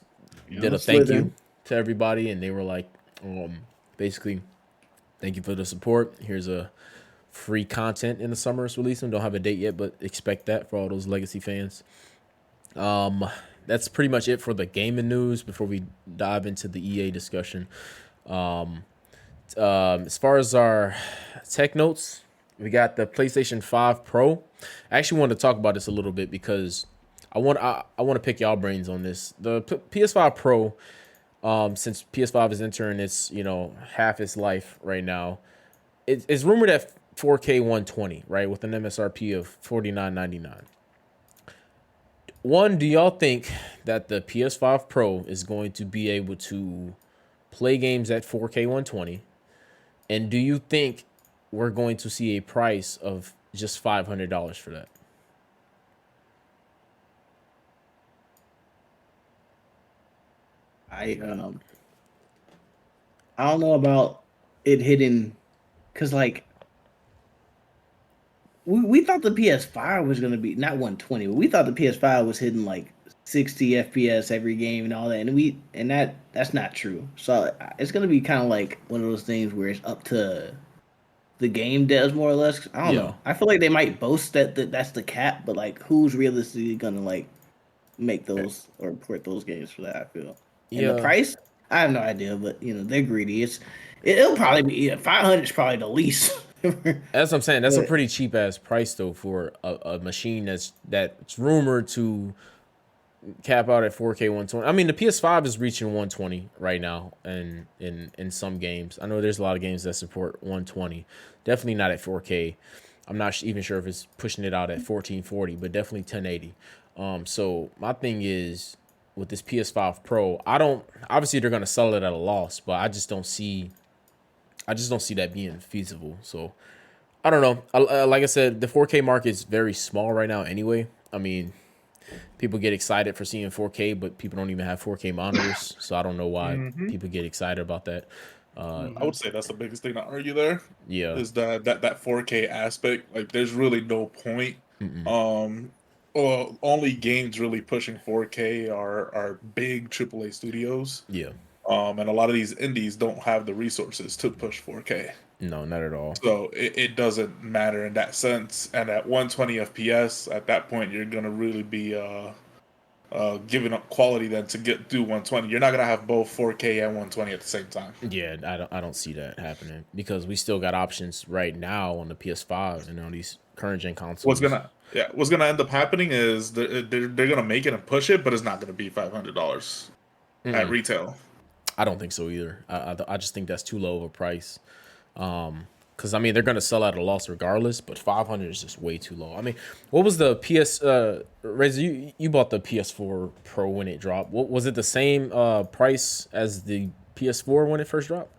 Speaker 1: did a
Speaker 3: Let's
Speaker 1: thank
Speaker 3: live
Speaker 1: you
Speaker 3: in.
Speaker 1: to everybody, and they were like, basically, thank you for the support. Here's a free content in the summer. It's releasing. Don't have a date yet, but expect that for all those Legacy fans. That's pretty much it for the gaming news before we dive into the EA discussion. As far as our tech notes, we got the PlayStation 5 Pro. I actually want to talk about this a little bit because I want to pick y'all brains on this. The PS5 Pro, since PS5 is entering its half its life right now, it's rumored at 4K 120, right, with an MSRP of $49.99. One, do y'all think that the PS5 Pro is going to be able to play games at 4K 120? And do you think we're going to see a price of just $500 for that?
Speaker 3: I don't know about it hitting, cause like we thought the PS5 was gonna be not 120, but we thought the PS5 was hitting like 60 FPS every game and all that, and that's not true. So it's gonna be kind of like one of those things where it's up to the game devs more or less. I don't know. I feel like they might boast that that's the cap, but like who's realistically gonna like make those or port those games for that? I feel. And the price, I have no idea, but they're greedy. It'll probably be 500 is probably the least.
Speaker 1: That's what I'm saying. That's a pretty cheap ass price though for a machine that's rumored to cap out at 4K 120. I mean, the PS5 is reaching 120 right now, and in some games, I know there's a lot of games that support 120. Definitely not at 4K. I'm not even sure if it's pushing it out at 1440, but definitely 1080. So my thing is, with this PS5 Pro, obviously they're gonna sell it at a loss, but I just don't see that being feasible. So I don't know. Like I said, the 4K market is very small right now anyway. I mean, people get excited for seeing 4K, but people don't even have 4K monitors. So I don't know why people get excited about that.
Speaker 4: I would say that's the biggest thing to argue there.
Speaker 1: Yeah.
Speaker 4: Is that 4K aspect. Like, there's really no point. Well, only games really pushing 4K are big AAA studios.
Speaker 1: Yeah.
Speaker 4: And a lot of these indies don't have the resources to push 4K.
Speaker 1: No, not at all.
Speaker 4: So it doesn't matter in that sense. And at 120 FPS, at that point, you're gonna really be giving up quality then to do 120. You're not gonna have both 4K and 120 at the same time.
Speaker 1: Yeah, I don't see that happening because we still got options right now on the PS5 and on these current gen consoles.
Speaker 4: What's gonna end up happening is they're gonna make it and push it, but it's not gonna be $500 at retail.
Speaker 1: I don't think so either. I just think that's too low of a price. Because I mean they're gonna sell at a loss regardless, but 500 is just way too low. I mean, what was the Razor? You bought the PS4 Pro when it dropped. What was it, the same price as the PS4 when it first dropped?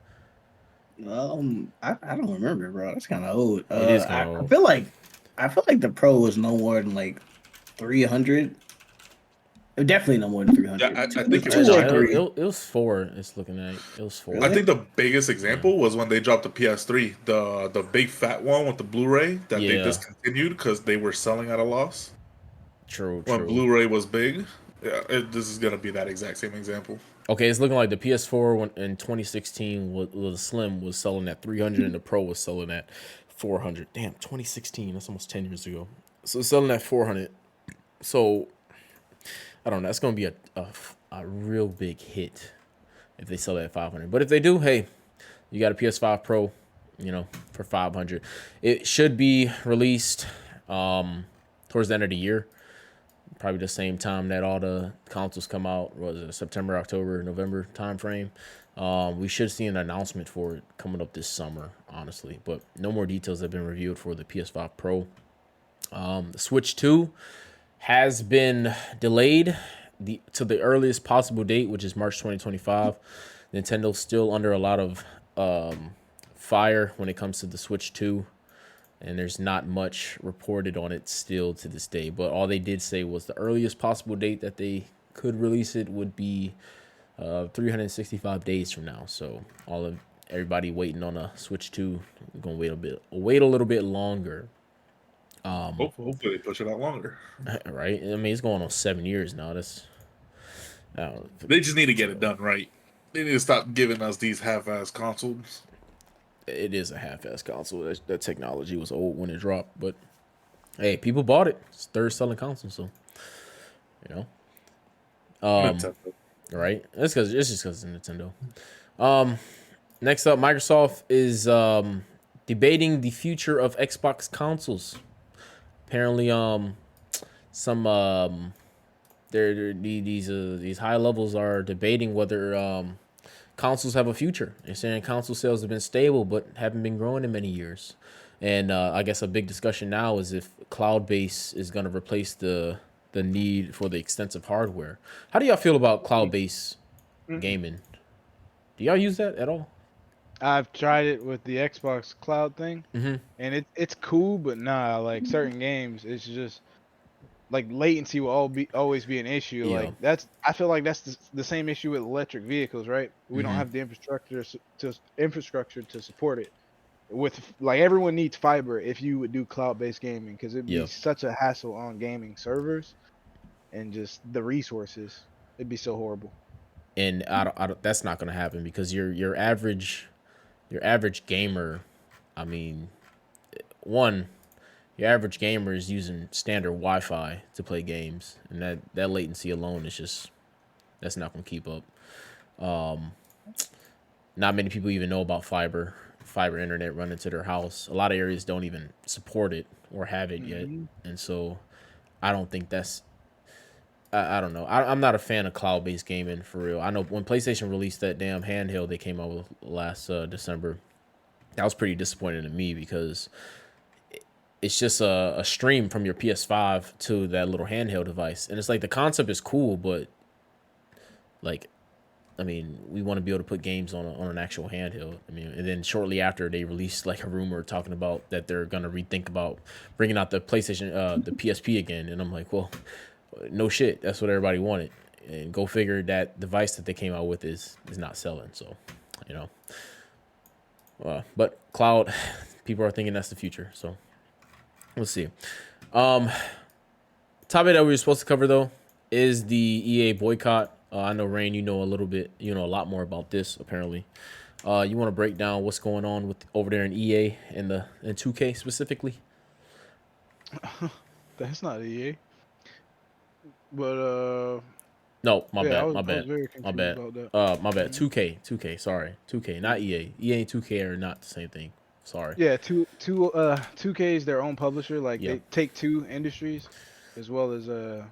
Speaker 3: I don't remember, bro. That's kind of old.
Speaker 1: It is kind of old.
Speaker 3: I feel like the Pro was no more than like 300. Definitely no more than 300.
Speaker 4: Yeah, I think
Speaker 1: it was 4. It's looking at it was 4.
Speaker 4: I think the biggest example was when they dropped the PS3, the big fat one with the Blu-ray that they discontinued because they were selling at a loss.
Speaker 1: True.
Speaker 4: When Blu-ray was big, this is gonna be that exact same example.
Speaker 1: Okay, it's looking like the PS4 in 2016 was slim was selling at 300 and the Pro was selling at 400. Damn, 2016. That's almost 10 years ago. So it's selling at 400. So I don't know. That's going to be a real big hit if they sell it at 500. But if they do, hey, you got a PS5 Pro, for 500. It should be released towards the end of the year. probably the same time that all the consoles come out. Was it September, October, November time frame? We should see an announcement for it coming up this summer, honestly. But no more details have been revealed for the PS5 Pro. The Switch 2 has been delayed to the earliest possible date, which is March 2025. Nintendo's still under a lot of fire when it comes to the Switch 2, and there's not much reported on it still to this day. But all they did say was the earliest possible date that they could release it would be 365 days from now. So everybody waiting on a Switch 2, gonna wait a little bit longer.
Speaker 4: Hopefully they push it out longer.
Speaker 1: Right? I mean, it's going on 7 years now.
Speaker 4: They just need to get it done right. They need to stop giving us these half-ass consoles.
Speaker 1: It is a half-ass console. That technology was old when it dropped, but hey, people bought it. It's third selling console, so you know.
Speaker 4: Nintendo.
Speaker 1: Right? It's just because it's Nintendo. Next up, Microsoft is debating the future of Xbox consoles. Apparently, these high levels are debating whether consoles have a future. They're saying console sales have been stable but haven't been growing in many years. And I guess a big discussion now is if cloud-based is going to replace the need for the extensive hardware. How do y'all feel about cloud-based gaming? Do y'all use that at all?
Speaker 2: I've tried it with the Xbox Cloud thing, and it's cool, but nah, like certain games, it's just like latency will always be an issue.
Speaker 1: Yeah.
Speaker 2: Like I feel like that's the same issue with electric vehicles, right? We don't have the infrastructure to support it. With like everyone needs fiber if you would do cloud-based gaming, because it'd be such a hassle on gaming servers and just the resources. It'd be so horrible.
Speaker 1: And I don't, that's not going to happen because your average gamer, I mean, your average gamer is using standard Wi-Fi to play games, and that latency alone is that's not going to keep up. Not many people even know about fiber internet running to their house. A lot of areas don't even support it or have it yet, and so I don't think that's. I don't know. I'm not a fan of cloud-based gaming for real. I know when PlayStation released that damn handheld they came out with last December, that was pretty disappointing to me because it's just a stream from your PS5 to that little handheld device. And it's like the concept is cool, but like, I mean, we want to be able to put games on an actual handheld. I mean, and then shortly after they released like a rumor talking about that they're going to rethink about bringing out the PlayStation, the PSP again. And I'm like, well, no shit. That's what everybody wanted. And go figure that device that they came out with is not selling. So, you know, but cloud, people are thinking that's the future. So we'll see. Topic that we were supposed to cover though is the EA boycott. I know Rain, you know a lot more about this apparently. You want to break down what's going on with over there in EA and 2K specifically?
Speaker 2: That's not EA. But
Speaker 1: no, my bad.
Speaker 2: my bad.
Speaker 1: My bad. 2K. Sorry, 2K, not EA. EA and 2K are not the same thing. Sorry.
Speaker 2: Yeah, 2K is their own publisher. Like they take Two Industries, as well as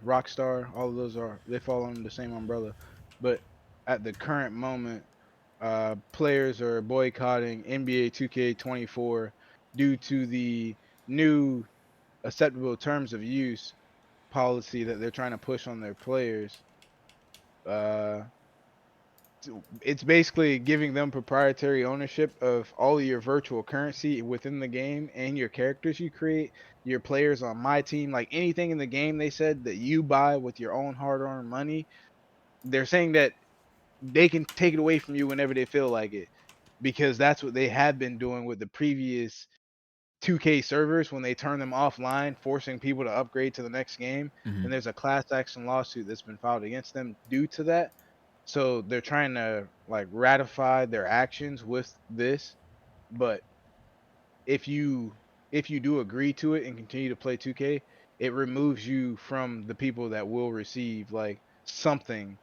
Speaker 2: Rockstar. All of those they fall under the same umbrella. But at the current moment, players are boycotting NBA 2K24 due to the new acceptable terms of use policy that they're trying to push on their players. It's basically giving them proprietary ownership of all of your virtual currency within the game and your characters you create, your players on my team, like anything in the game they said that you buy with your own hard-earned money. They're saying that they can take it away from you whenever they feel like it, because that's what they had been doing with the previous 2K servers when they turn them offline, forcing people to upgrade to the next game. And there's a class action lawsuit that's been filed against them due to that. So they're trying to like ratify their actions with this. But if you do agree to it and continue to play 2K, it removes you from the people that will receive like something,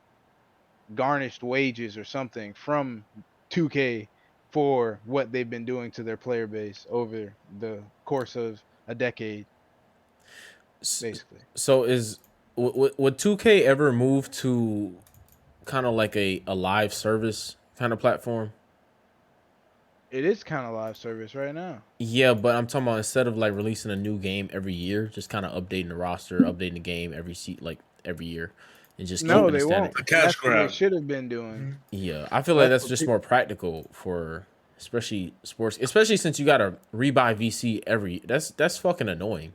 Speaker 2: garnished wages or something from 2K for what they've been doing to their player base over the course of a decade, basically.
Speaker 1: So is would 2K ever move to kind of like a live service kind of platform?
Speaker 2: It is kind of live service right now.
Speaker 1: Yeah, but I'm talking about instead of like releasing a new game every year, just kind of updating the roster, updating the game every year, and just
Speaker 2: No,
Speaker 1: keeping it
Speaker 2: they
Speaker 1: static.
Speaker 2: won't.
Speaker 4: A cash
Speaker 2: That's what they
Speaker 4: grab.
Speaker 2: should have been doing.
Speaker 1: Yeah, I feel like
Speaker 2: That's
Speaker 1: that's
Speaker 2: what
Speaker 1: just
Speaker 2: people.
Speaker 1: more practical for especially sports, especially since you gotta rebuy VC every. That's fucking annoying.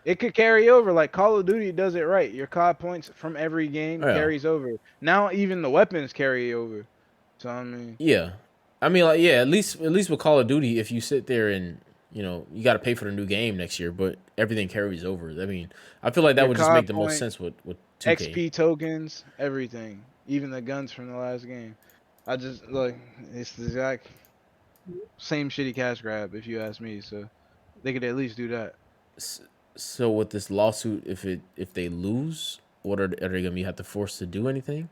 Speaker 2: It could carry over. Like Call of Duty does it right. Your COD points from every game
Speaker 1: Yeah,
Speaker 2: carries over. Now even the weapons carry over. So I mean,
Speaker 1: yeah. I mean, like, yeah. At least with Call of Duty, if you sit there and you got to pay for the new game next year, but everything carries over. I mean, I feel like that
Speaker 2: your
Speaker 1: would just
Speaker 2: COD
Speaker 1: make the most
Speaker 2: point,
Speaker 1: sense with 2K.
Speaker 2: XP tokens, everything, even the guns from the last game. I just like it's the exact same shitty cash grab if you ask me. So they could at least do that.
Speaker 1: S- So with this lawsuit, if they lose, what are they gonna be have to force to do anything?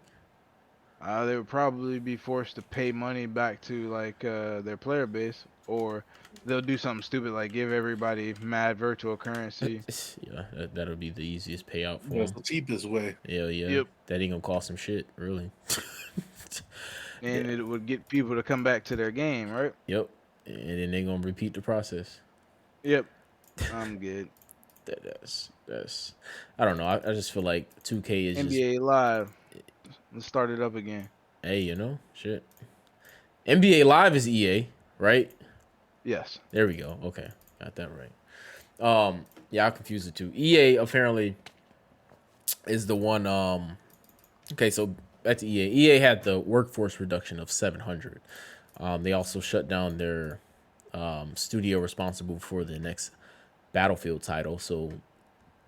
Speaker 2: They would probably be forced to pay money back to like their player base, or they'll do something stupid like give everybody mad virtual currency.
Speaker 1: Yeah, that'll be the easiest payout for
Speaker 4: That's
Speaker 1: them.
Speaker 4: the cheapest way.
Speaker 1: Yeah, yeah.
Speaker 2: Yep,
Speaker 1: That ain't gonna cost them shit, really. Yeah.
Speaker 2: and it would get people to come back to their game, right?
Speaker 1: Yep. And then they gonna repeat the process.
Speaker 2: Yep, I'm good.
Speaker 1: That's I don't know. I just feel like 2K is just
Speaker 2: NBA Live, let's start it up again.
Speaker 1: hey, shit. NBA Live is EA, right?
Speaker 2: Yes.
Speaker 1: There we go. Okay. Got that right. Yeah, I confused the two. EA apparently is the one okay, so back to EA. EA had the workforce reduction of 700. They also shut down their studio responsible for the next Battlefield title, so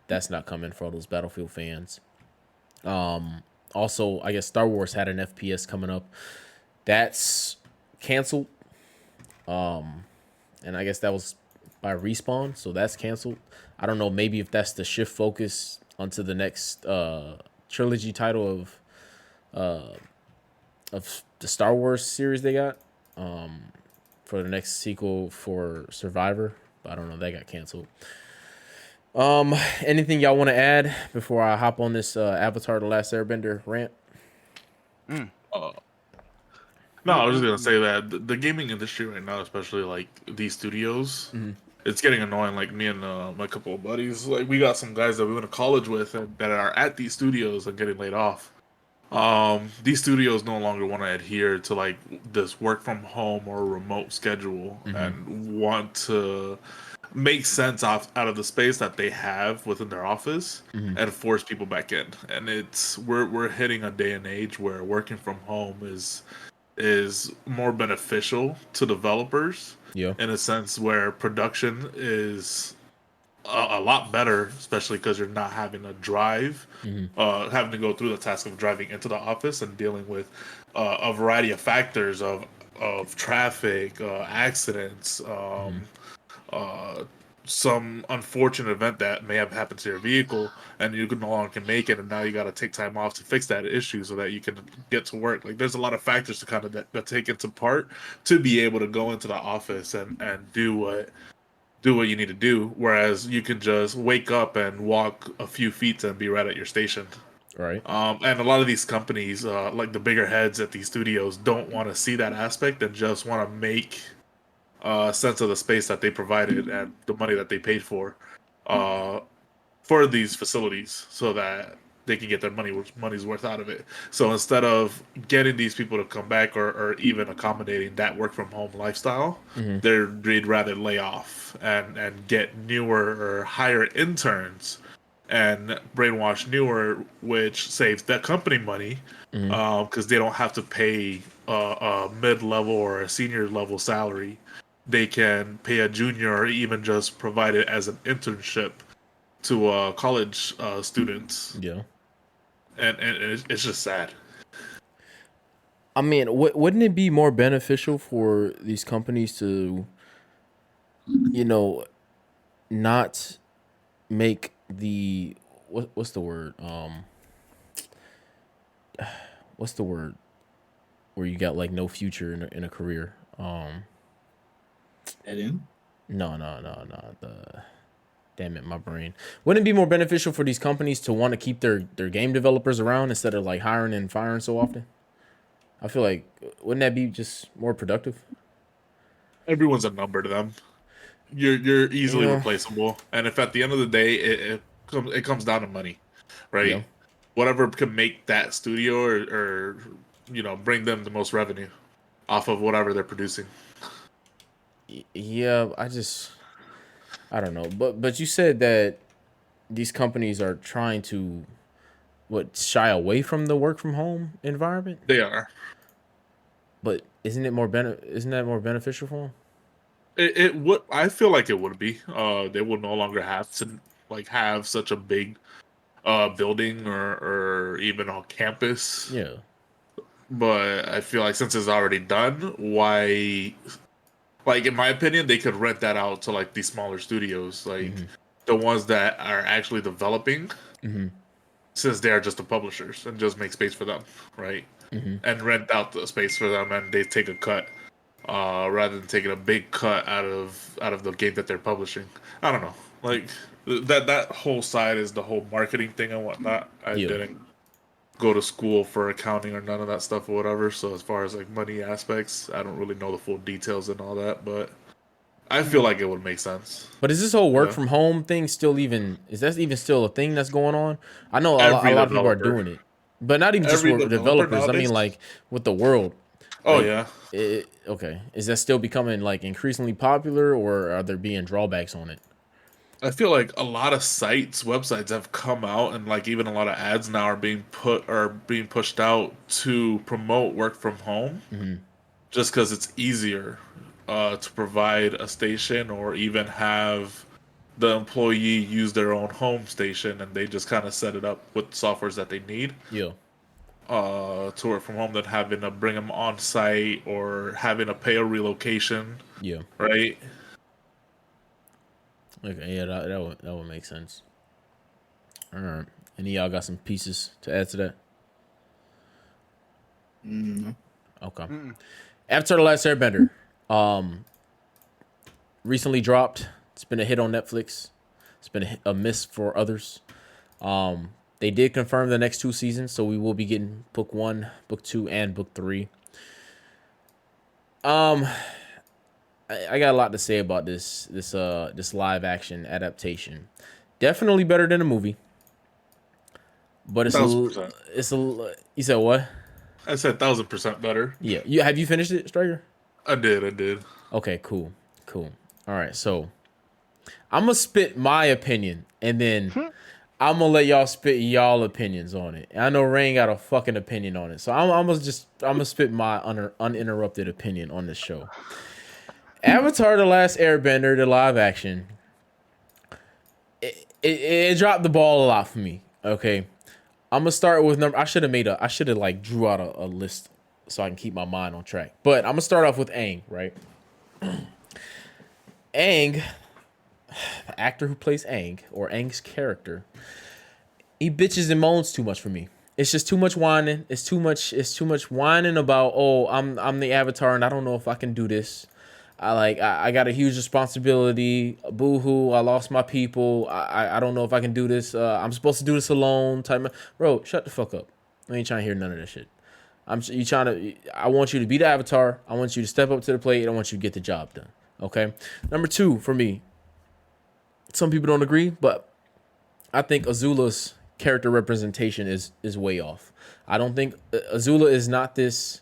Speaker 1: that's not coming for all those Battlefield fans. Also, I guess Star Wars had an FPS coming up. That's canceled. And I guess that was by Respawn, so that's canceled. I don't know, maybe if that's the shift focus onto the next trilogy title of the Star Wars series they got for the next sequel for Survivor. But I don't know, that got canceled. Anything y'all want to add before I hop on this Avatar: The Last Airbender rant?
Speaker 4: Uh, no, I was just gonna say that the gaming industry right now, especially like these studios, it's getting annoying. Like me and my couple of buddies, like we got some guys that we went to college with and that are at these studios and getting laid off. These studios no longer want to adhere to like this work from home or remote schedule and want to make sense out of the space that they have within their office and force people back in. And we're hitting a day and age where working from home is more beneficial to developers
Speaker 1: Yeah.
Speaker 4: in a sense where production is a lot better, especially because you're not having to drive, having to go through the task of driving into the office and dealing with a variety of factors of traffic, accidents, some unfortunate event that may have happened to your vehicle, and you no longer can make it, and now you got to take time off to fix that issue so that you can get to work. Like there's a lot of factors to kind of that take into part to be able to go into the office and do what you need to do, whereas you can just wake up and walk a few feet and be right at your station.
Speaker 1: Right.
Speaker 4: And a lot of these companies, like the bigger heads at these studios, don't want to see that aspect and just want to make sense of the space that they provided and the money that they paid for these facilities, so that they can get their money's worth out of it. So instead of getting these people to come back or even accommodating that work from home lifestyle, they'd rather lay off and get newer or hire interns and brainwash newer, which saves that company money because they don't have to pay a mid-level or a senior level salary. They can pay a junior or even just provide it as an internship to college students.
Speaker 1: Yeah.
Speaker 4: And it's just sad.
Speaker 1: I mean, wouldn't it be more beneficial for these companies to, not make the what's the word? What's the word where you got like no future in a career?
Speaker 3: That in?
Speaker 1: No. Damn it, my brain. Wouldn't it be more beneficial for these companies to want to keep their game developers around instead of like hiring and firing so often? I feel like wouldn't that be just more productive?
Speaker 4: Everyone's a number to them. You're easily
Speaker 1: Yeah.
Speaker 4: replaceable, and if at the end of the day it comes down to money, right?
Speaker 1: Yeah.
Speaker 4: Whatever can make that studio or bring them the most revenue off of whatever they're producing.
Speaker 1: Yeah, I don't know. But you said that these companies are trying to shy away from the work from home environment?
Speaker 4: They are.
Speaker 1: But isn't that more beneficial for them?
Speaker 4: It would. I feel like it would be. They will no longer have to have such a big building or even on campus.
Speaker 1: Yeah.
Speaker 4: But I feel like since it's already done, why? Like in my opinion, they could rent that out to like these smaller studios, like the ones that are actually developing, since they are just the publishers, and just make space for them, right? And rent out the space for them, and they take a cut, rather than taking a big cut out of the game that they're publishing. I don't know, like that whole side is the whole marketing thing and whatnot. I didn't go to school for accounting or none of that stuff or whatever. So as far as like money aspects, I don't really know the full details and all that, but I feel like it would make sense.
Speaker 1: But is this whole work from home thing is that even still a thing that's going on? I know a lot of people are doing it, but not even just for developers. I mean, like with the world.
Speaker 4: Oh
Speaker 1: like, okay. Is that still becoming like increasingly popular, or are there being drawbacks on it?
Speaker 4: I feel like a lot of websites have come out, and like even a lot of ads now are being pushed out to promote work from home, just because it's easier to provide a station or even have the employee use their own home station, and they just kind of set it up with softwares that they need.
Speaker 1: Yeah.
Speaker 4: To work from home than having to bring them on site or having to pay a relocation.
Speaker 1: Yeah.
Speaker 4: Right.
Speaker 1: Okay, yeah, that would make sense. All right. Any of y'all got some pieces to add to that? Okay. Avatar The Last Airbender. Recently dropped. It's been a hit on Netflix. It's been a miss for others. They did confirm the next 2 seasons, so we will be getting book 1, book 2, and book 3. I got a lot to say about this live action adaptation. Definitely better than a movie. But it's a you said what?
Speaker 4: I said 1,000% better.
Speaker 1: Yeah. Have you finished it, Striker?
Speaker 4: I did.
Speaker 1: Okay, cool. All right, so I'm gonna spit my opinion, and then I'm gonna let y'all spit y'all opinions on it. I know Rain got a fucking opinion on it, so I'm gonna spit my uninterrupted opinion on this show. Avatar: The Last Airbender, the live action, it dropped the ball a lot for me. Okay, I'm gonna start with number. I should have like drew out a list so I can keep my mind on track. But I'm gonna start off with Aang, right? Aang, the actor who plays Aang, or Aang's character, he bitches and moans too much for me. It's just too much whining. It's too much whining about, oh, I'm the Avatar and I don't know if I can do this. I got a huge responsibility. Boo-hoo, I lost my people. I don't know if I can do this. I'm supposed to do this alone. Bro, shut the fuck up. I ain't trying to hear none of that shit. I want you to be the Avatar. I want you to step up to the plate. I want you to get the job done. Okay? Number 2, for me, some people don't agree, but I think Azula's character representation is way off. I don't think Azula is not this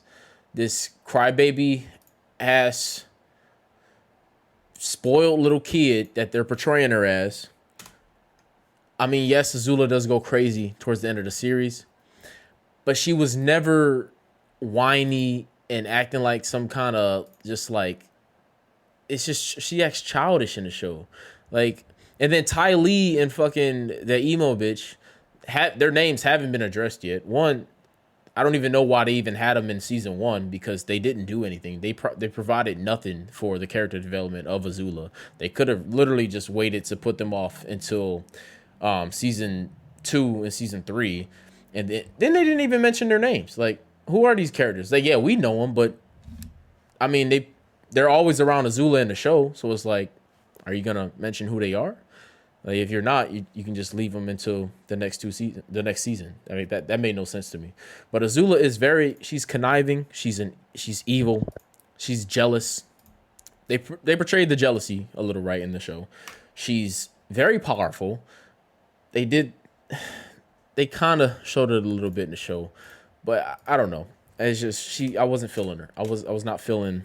Speaker 1: crybaby ass spoiled little kid that they're portraying her as. I mean, yes, Azula does go crazy towards the end of the series, but she was never whiny and acting like some kind of just like, it's just, she acts childish in the show. Like, and then Ty Lee and fucking the emo bitch, their names haven't been addressed yet. One, I don't even know why they even had them in season 1, because they didn't do anything. They provided nothing for the character development of Azula. They could have literally just waited to put them off until season 2 and season 3, and then they didn't even mention their names. Like, who are these characters? Like, yeah, we know them, but I mean they're always around Azula in the show, so it's like, are you gonna mention who they are? Like if you're not, you can just leave them until the next season. I mean that made no sense to me. But Azula is she's conniving, she's evil, she's jealous. They portrayed the jealousy a little right in the show. She's very powerful. They did they kind of showed it a little bit in the show, but I don't know. It's just I wasn't feeling her. I was not feeling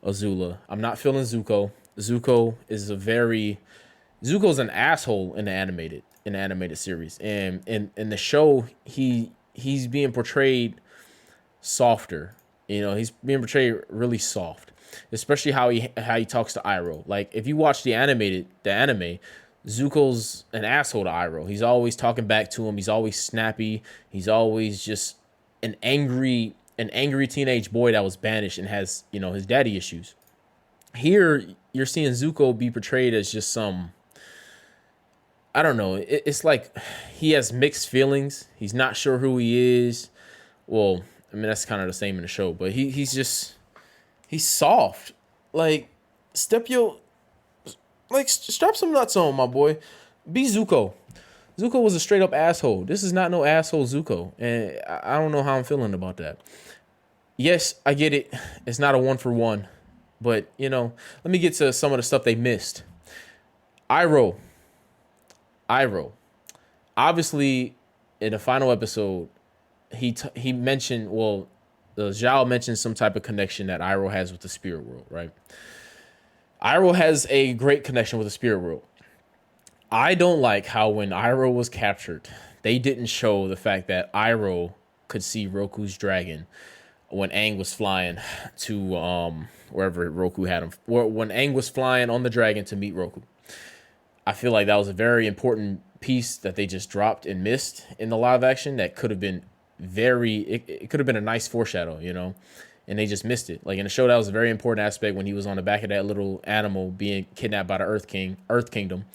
Speaker 1: Azula. I'm not feeling Zuko. Zuko's an asshole in the animated series, and in the show he's being portrayed softer. You know, he's being portrayed really soft, especially how he talks to Iroh. Like if you watch the anime, Zuko's an asshole to Iroh. He's always talking back to him. He's always snappy. He's always just an angry teenage boy that was banished and has, you know, his daddy issues. Here you're seeing Zuko be portrayed as just I don't know. It's like he has mixed feelings. He's not sure who he is. Well, I mean that's kind of the same in the show, but he's soft. Like strap some nuts on, my boy. Be Zuko. Zuko was a straight up asshole. This is not no asshole Zuko, and I don't know how I'm feeling about that. Yes, I get it. It's not a 1-for-1, but you know, let me get to some of the stuff they missed. Iroh. Obviously, in the final episode, he mentioned, well, Zhao mentioned some type of connection that Iroh has with the spirit world, right? Iroh has a great connection with the spirit world. I don't like how when Iroh was captured, they didn't show the fact that Iroh could see Roku's dragon when Aang was flying to wherever Roku had him. When Aang was flying on the dragon to meet Roku. I feel like that was a very important piece that they just dropped and missed in the live action that could have been it could have been a nice foreshadow, you know, and they just missed it. Like in the show, that was a very important aspect when he was on the back of that little animal being kidnapped by the Earth Kingdom,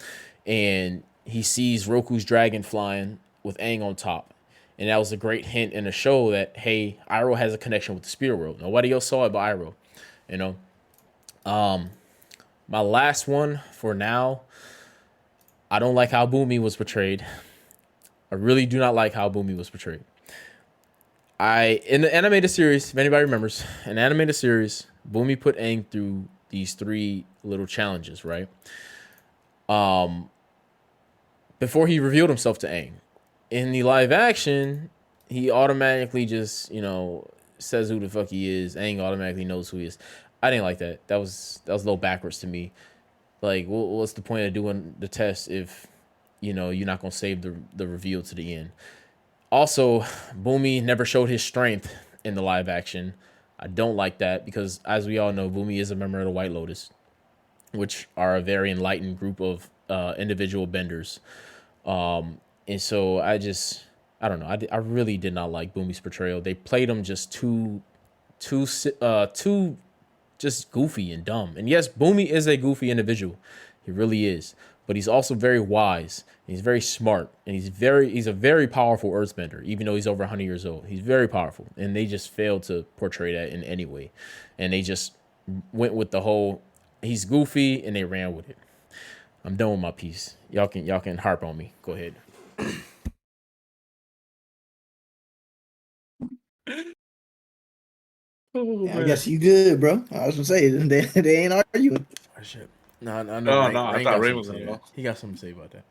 Speaker 1: and he sees Roku's dragon flying with Aang on top. And that was a great hint in the show that, hey, Iroh has a connection with the spirit world. Nobody else saw it but Iroh, you know. My last one for now, I don't like how Bumi was portrayed. I really do not like how Bumi was portrayed. In the animated series, if anybody remembers, in the animated series, Bumi put Aang through these 3 little challenges, right? Before he revealed himself to Aang. In the live action, he automatically just, you know, says who the fuck he is. Aang automatically knows who he is. I didn't like that. That was a little backwards to me. Like, what's the point of doing the test if, you know, you're not gonna save the reveal to the end? Also, Bumi never showed his strength in the live action. I don't like that because, as we all know, Bumi is a member of the White Lotus, which are a very enlightened group of individual benders. And so I don't know. I really did not like Bumi's portrayal. They played him just too just goofy and dumb. And yes, Bumi is a goofy individual. He really is. But he's also very wise. And he's very smart. And he's a very powerful earthbender, even though he's over 100 years old. He's very powerful. And they just failed to portray that in any way. And they just went with the whole, he's goofy, and they ran with it. I'm done with my piece. Y'all can harp on me. Go ahead.
Speaker 3: I guess you good, bro. I was gonna say they ain't arguing.
Speaker 1: Oh, shit. No, I know.
Speaker 4: No,
Speaker 1: Rain
Speaker 4: I
Speaker 1: got
Speaker 4: thought Ray
Speaker 1: something
Speaker 4: was
Speaker 1: to say.
Speaker 4: gonna go.
Speaker 1: He got something to say about that.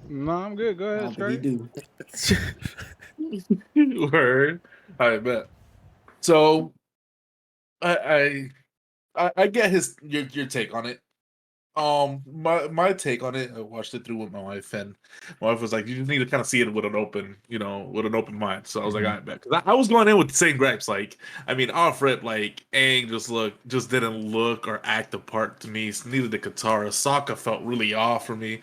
Speaker 2: No, I'm good. Go
Speaker 3: I
Speaker 2: ahead,
Speaker 3: don't think he
Speaker 2: straight.
Speaker 3: do.
Speaker 4: Word. I bet. So, I get your take on it. My take on it, I watched it through with my wife, and my wife was like, "You just need to kind of see it with an open, with an open mind." So I was like, "I bet," because I was going in with the same gripes. Like, I mean, off rip, like Aang just didn't look or act the part to me. Neither did Katara. Sokka felt really off for me.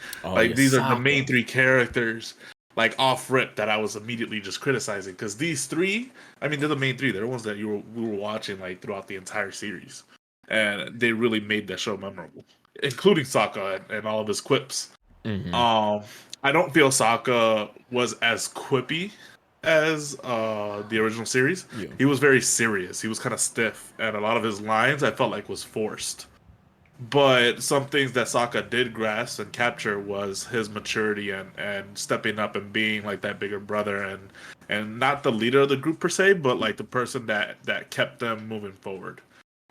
Speaker 4: These are the main 3 characters, like off rip, that I was immediately just criticizing, because these 3, I mean, they're the main 3. They're the ones that we were watching like throughout the entire series, and they really made that show memorable, including Sokka and all of his quips.
Speaker 1: Mm-hmm.
Speaker 4: I don't feel Sokka was as quippy as the original series. Yeah. He was very serious. He was kind of stiff, and a lot of his lines I felt like was forced. But some things that Sokka did grasp and capture was his maturity and stepping up and being like that bigger brother and not the leader of the group per se, but like the person that kept them moving forward.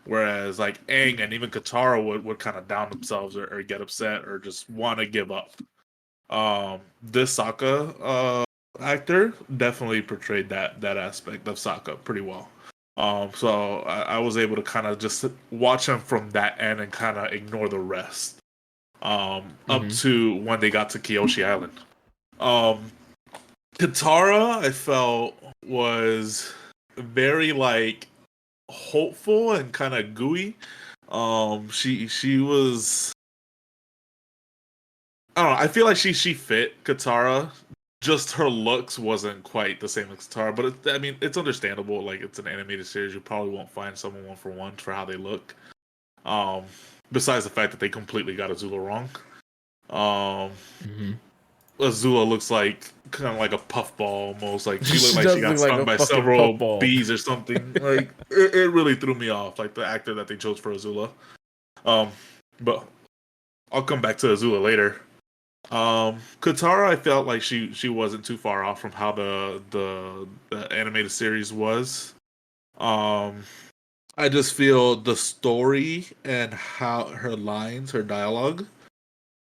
Speaker 4: Whereas like Aang and even Katara would kind of down themselves or get upset or just want to give up. This Sokka actor definitely portrayed that aspect of Sokka pretty well. So I was able to kind of just watch him from that end and kind of ignore the rest. Up to when they got to Kyoshi Island. Katara, I felt was very like hopeful and kind of gooey. She was. I don't know. I feel like she fit Katara. Just her looks wasn't quite the same as Katara, but I mean it's understandable. Like it's an animated series, you probably won't find someone one for how they look. Besides the fact that they completely got Azula wrong. Azula looks like kind of like a puffball almost. Like she looked like she got stung by several bees or something. Like it really threw me off. Like the actor that they chose for Azula. But I'll come back to Azula later. Katara, I felt like she wasn't too far off from how the animated series was. I just feel the story and how her lines, her dialogue,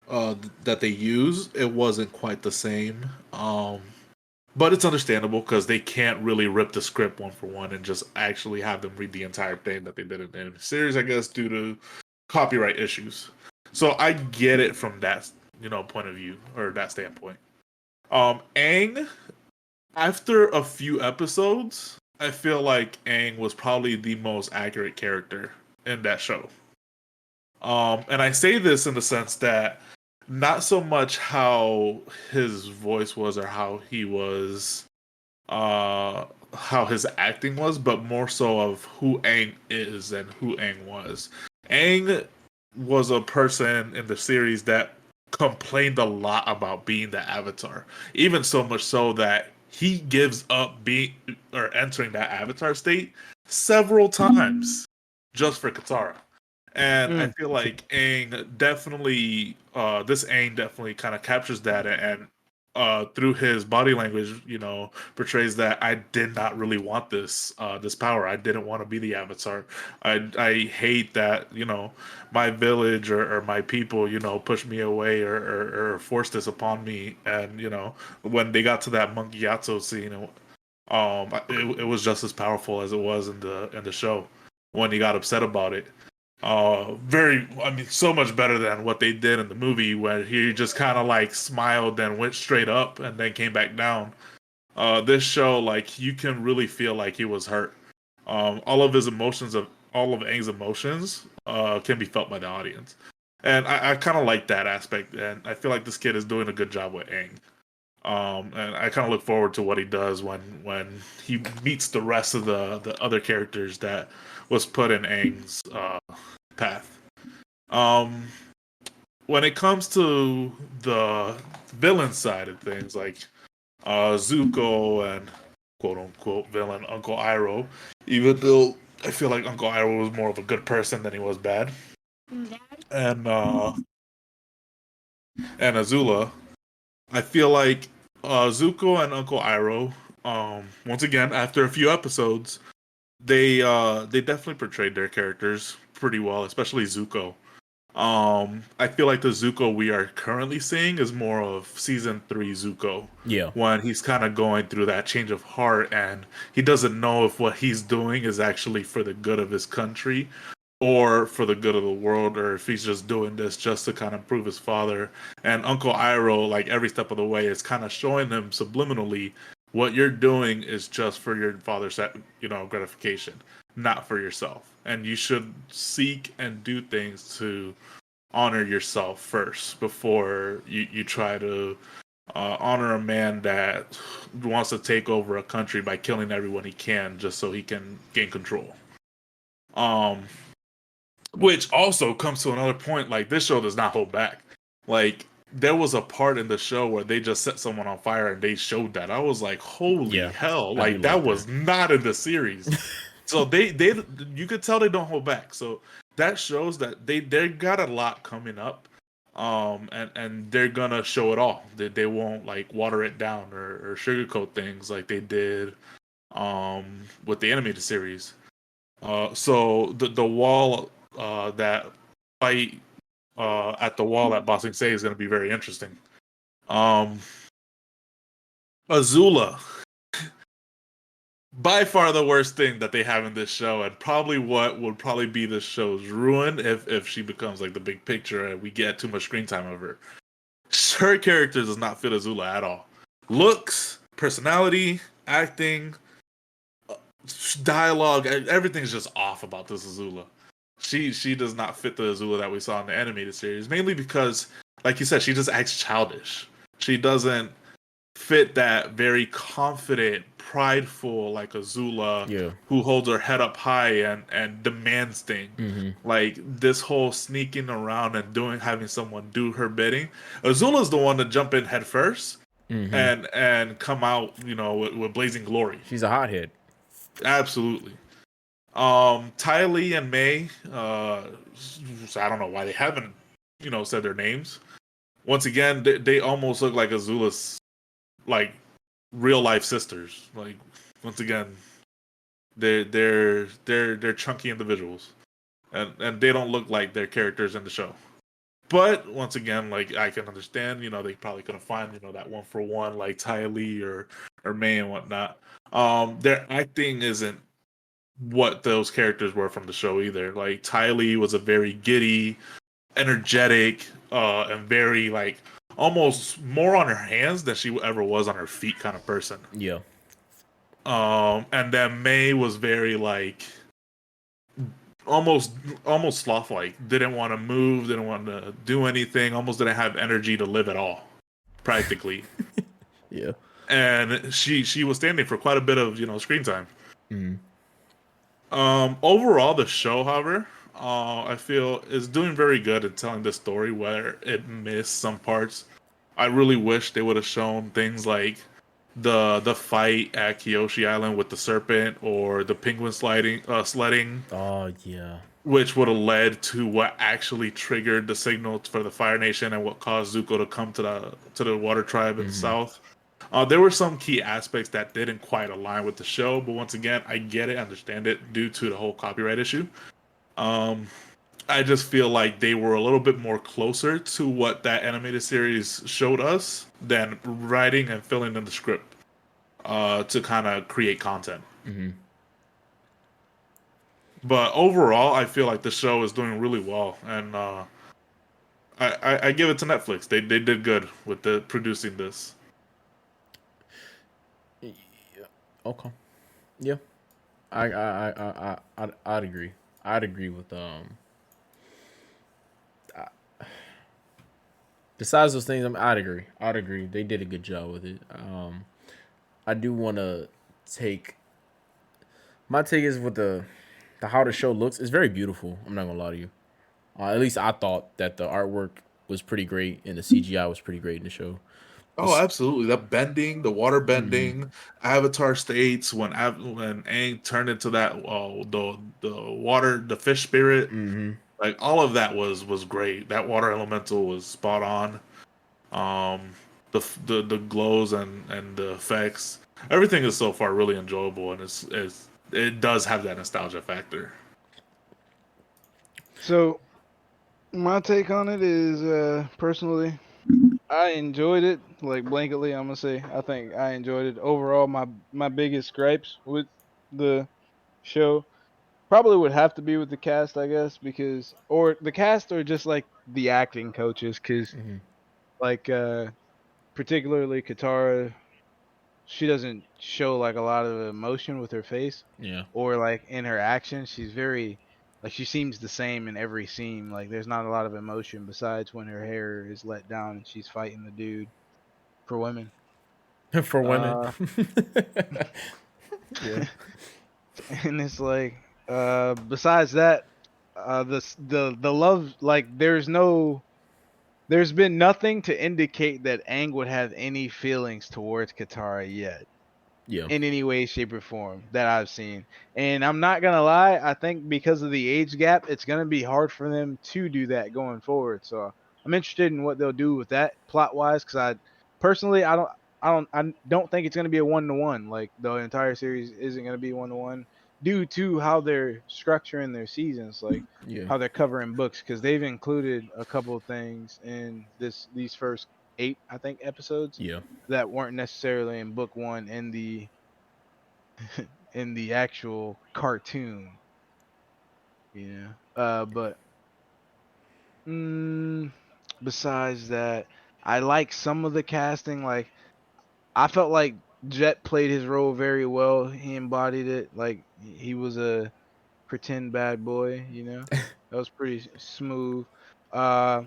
Speaker 4: that they use, it wasn't quite the same. But it's understandable because they can't really rip the script one for one and just actually have them read the entire thing that they did in the animated series, I guess, due to copyright issues. So I get it from that point of view or that standpoint. Aang, after a few episodes, I feel like Aang was probably the most accurate character in that show. And I say this in the sense that not so much how his voice was or how he was, how his acting was, but more so of who Aang is and who Aang was. Aang was a person in the series that complained a lot about being the Avatar, even so much so that he gives up being or entering that Avatar state several times just for Katara. And I feel like Aang definitely, this Aang definitely kind of captures that and through his body language, portrays that I did not really want this power. I didn't want to be the Avatar. I hate that my village or my people pushed me away or forced this upon me. And when they got to that Monkey Yatso scene, it was just as powerful as it was in the show when he got upset about it. So much better than what they did in the movie where he just kind of like smiled and went straight up and then came back down. This show, like, you can really feel like he was hurt. All of Aang's emotions can be felt by the audience, and I kind of like that aspect, and I feel like this kid is doing a good job with Aang. And I kind of look forward to what he does when he meets the rest of the other characters that was put in Aang's path. When it comes to the villain side of things, like Zuko and quote unquote villain Uncle Iroh, even though I feel like Uncle Iroh was more of a good person than he was bad, and Azula, I feel like Zuko and Uncle Iroh, once again after a few episodes, they definitely portrayed their characters pretty well, especially Zuko. I feel like the Zuko we are currently seeing is more of season 3 Zuko.
Speaker 1: Yeah.
Speaker 4: When he's kind of going through that change of heart and he doesn't know if what he's doing is actually for the good of his country or for the good of the world, or if he's just doing this just to kind of prove his father. And Uncle Iroh, like every step of the way, is kind of showing him subliminally what you're doing is just for your father's, gratification, not for yourself. And you should seek and do things to honor yourself first before you try to honor a man that wants to take over a country by killing everyone he can just so he can gain control. Which also comes to another point, like this show does not hold back. Like there was a part in the show where they just set someone on fire and they showed that. I was like, holy hell, like that was not in the series. So they you could tell they don't hold back. So that shows that they got a lot coming up. And they're gonna show it all. They won't like water it down or sugarcoat things like they did with the animated series. So the wall that fight at the wall at Bossing Say is gonna be very interesting. Azula, by far the worst thing that they have in this show, and probably what would probably be the show's ruin if she becomes like the big picture and we get too much screen time of her. Her character does not fit Azula at all. Looks, personality, acting, dialogue, everything's just off about this Azula. She does not fit the Azula that we saw in the animated series, mainly because, like you said, she just acts childish. She doesn't fit that very confident, prideful like Azula, who holds her head up high and demands things. Like this whole sneaking around and having someone do her bidding. Azula's the one to jump in head 1st and come out, with blazing glory.
Speaker 1: She's a hothead.
Speaker 4: Absolutely. Ty Lee and May, I don't know why they haven't, said their names. Once again, they almost look like Azula's like real life sisters. Like once again, they're chunky individuals, and they don't look like their characters in the show. But once again, like I can understand, they probably couldn't find that 1-for-1 like Ty Lee or May and whatnot. Their acting isn't what those characters were from the show either. Like Ty Lee was a very giddy, energetic, and very like almost more on her hands than she ever was on her feet kind of person.
Speaker 1: Yeah.
Speaker 4: And then May was very like almost sloth-like. Didn't want to move, didn't want to do anything, almost didn't have energy to live at all, practically.
Speaker 1: Yeah.
Speaker 4: And she was standing for quite a bit of screen time. Overall, the show, however, I feel is doing very good at telling the story where it missed some parts. I really wish they would have shown things like the fight at Kyoshi Island with the serpent or the penguin sledding.
Speaker 1: Oh yeah.
Speaker 4: Which would have led to what actually triggered the signal for the Fire Nation and what caused Zuko to come to the Water Tribe in the south. There were some key aspects that didn't quite align with the show, but once again, I get it, understand it, due to the whole copyright issue. I just feel like they were a little bit more closer to what that animated series showed us than writing and filling in the script to kind of create content. But overall, I feel like the show is doing really well, and I give it to Netflix. They did good with producing this.
Speaker 1: Okay. Yeah. I'd agree. I'd agree with besides those things, I'd agree. They did a good job with it. I do want to take my take is with the how the show looks. It's very beautiful. I'm not gonna lie to you. At least I thought that the artwork was pretty great and the CGI was pretty great in the show.
Speaker 4: Oh, absolutely! The bending, the water bending, Avatar states when Aang turned into that the fish spirit, like all of that was great. That water elemental was spot on. The glows and the effects, everything is so far really enjoyable, and it does have that nostalgia factor.
Speaker 2: So, my take on it is personally, I enjoyed it. Like blanketly, I'm gonna say I think I enjoyed it. Overall, my biggest gripes with the show probably would have to be with the cast, I guess, because or the cast or just like the acting coaches, because like particularly Katara, she doesn't show like a lot of emotion with her face.
Speaker 1: Yeah.
Speaker 2: Or like in her action, she's very like she seems the same in every scene. Like there's not a lot of emotion besides when her hair is let down and she's fighting the dude for women.
Speaker 1: For women.
Speaker 2: Yeah. And it's like besides that, the love, like there's been nothing to indicate that Aang would have any feelings towards Katara yet.
Speaker 1: Yeah.
Speaker 2: in any way, shape, or form that I've seen. And I'm not gonna lie, I think because of the age gap, it's gonna be hard for them to do that going forward. So I'm interested in what they'll do with that plot wise, because I personally I don't think it's gonna be a 1-to-1. Like the entire series isn't gonna be 1-to-1 due to how they're structuring their seasons, like
Speaker 1: Yeah.
Speaker 2: how they're covering books, because they've included a couple of things in these first 8, I think, episodes
Speaker 1: Yeah.
Speaker 2: that weren't necessarily in book one in the actual cartoon. But mm, besides that, I like some of the casting. Like I felt like Jet played his role very well. He embodied it. Like he was a pretend bad boy. That was pretty smooth. Uh,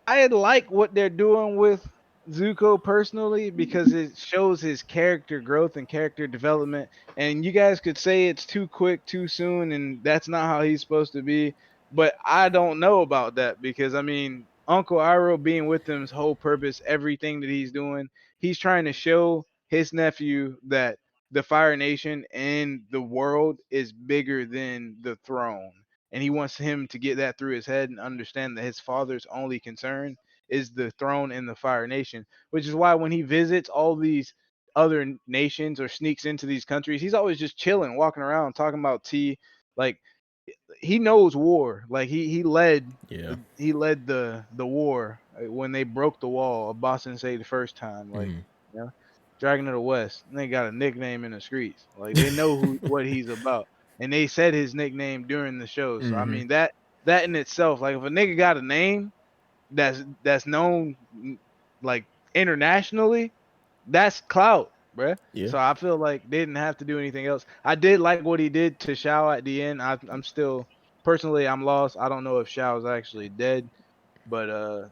Speaker 2: I like what they're doing with Zuko personally because it shows his character growth and character development. And you guys could say it's too quick, too soon, and that's not how he's supposed to be. But I don't know about that because I mean, Uncle Iroh being with him's whole purpose, everything that he's doing, he's trying to show his nephew that the Fire Nation and the world is bigger than the throne, and he wants him to get that through his head and understand that his father's only concern is the throne and the Fire Nation, which is why when he visits all these other nations or sneaks into these countries, he's always just chilling, walking around, talking about tea. Like he knows war. Like
Speaker 1: Yeah.
Speaker 2: he led the war when they broke the wall of Boston Say the first time. Like
Speaker 1: Hmm.
Speaker 2: you know, Dragon of the West. And they got a nickname in the streets. Like they know what he's about, and they said his nickname during the show. So I
Speaker 1: Hmm.
Speaker 2: mean that in itself, like if a nigga got a name that's known like internationally, that's clout, bruh.
Speaker 1: Yeah.
Speaker 2: So I feel like they didn't have to do anything else. I did like what he did to Shao at the end. I'm still personally I'm lost. I don't know if Shao is actually dead, but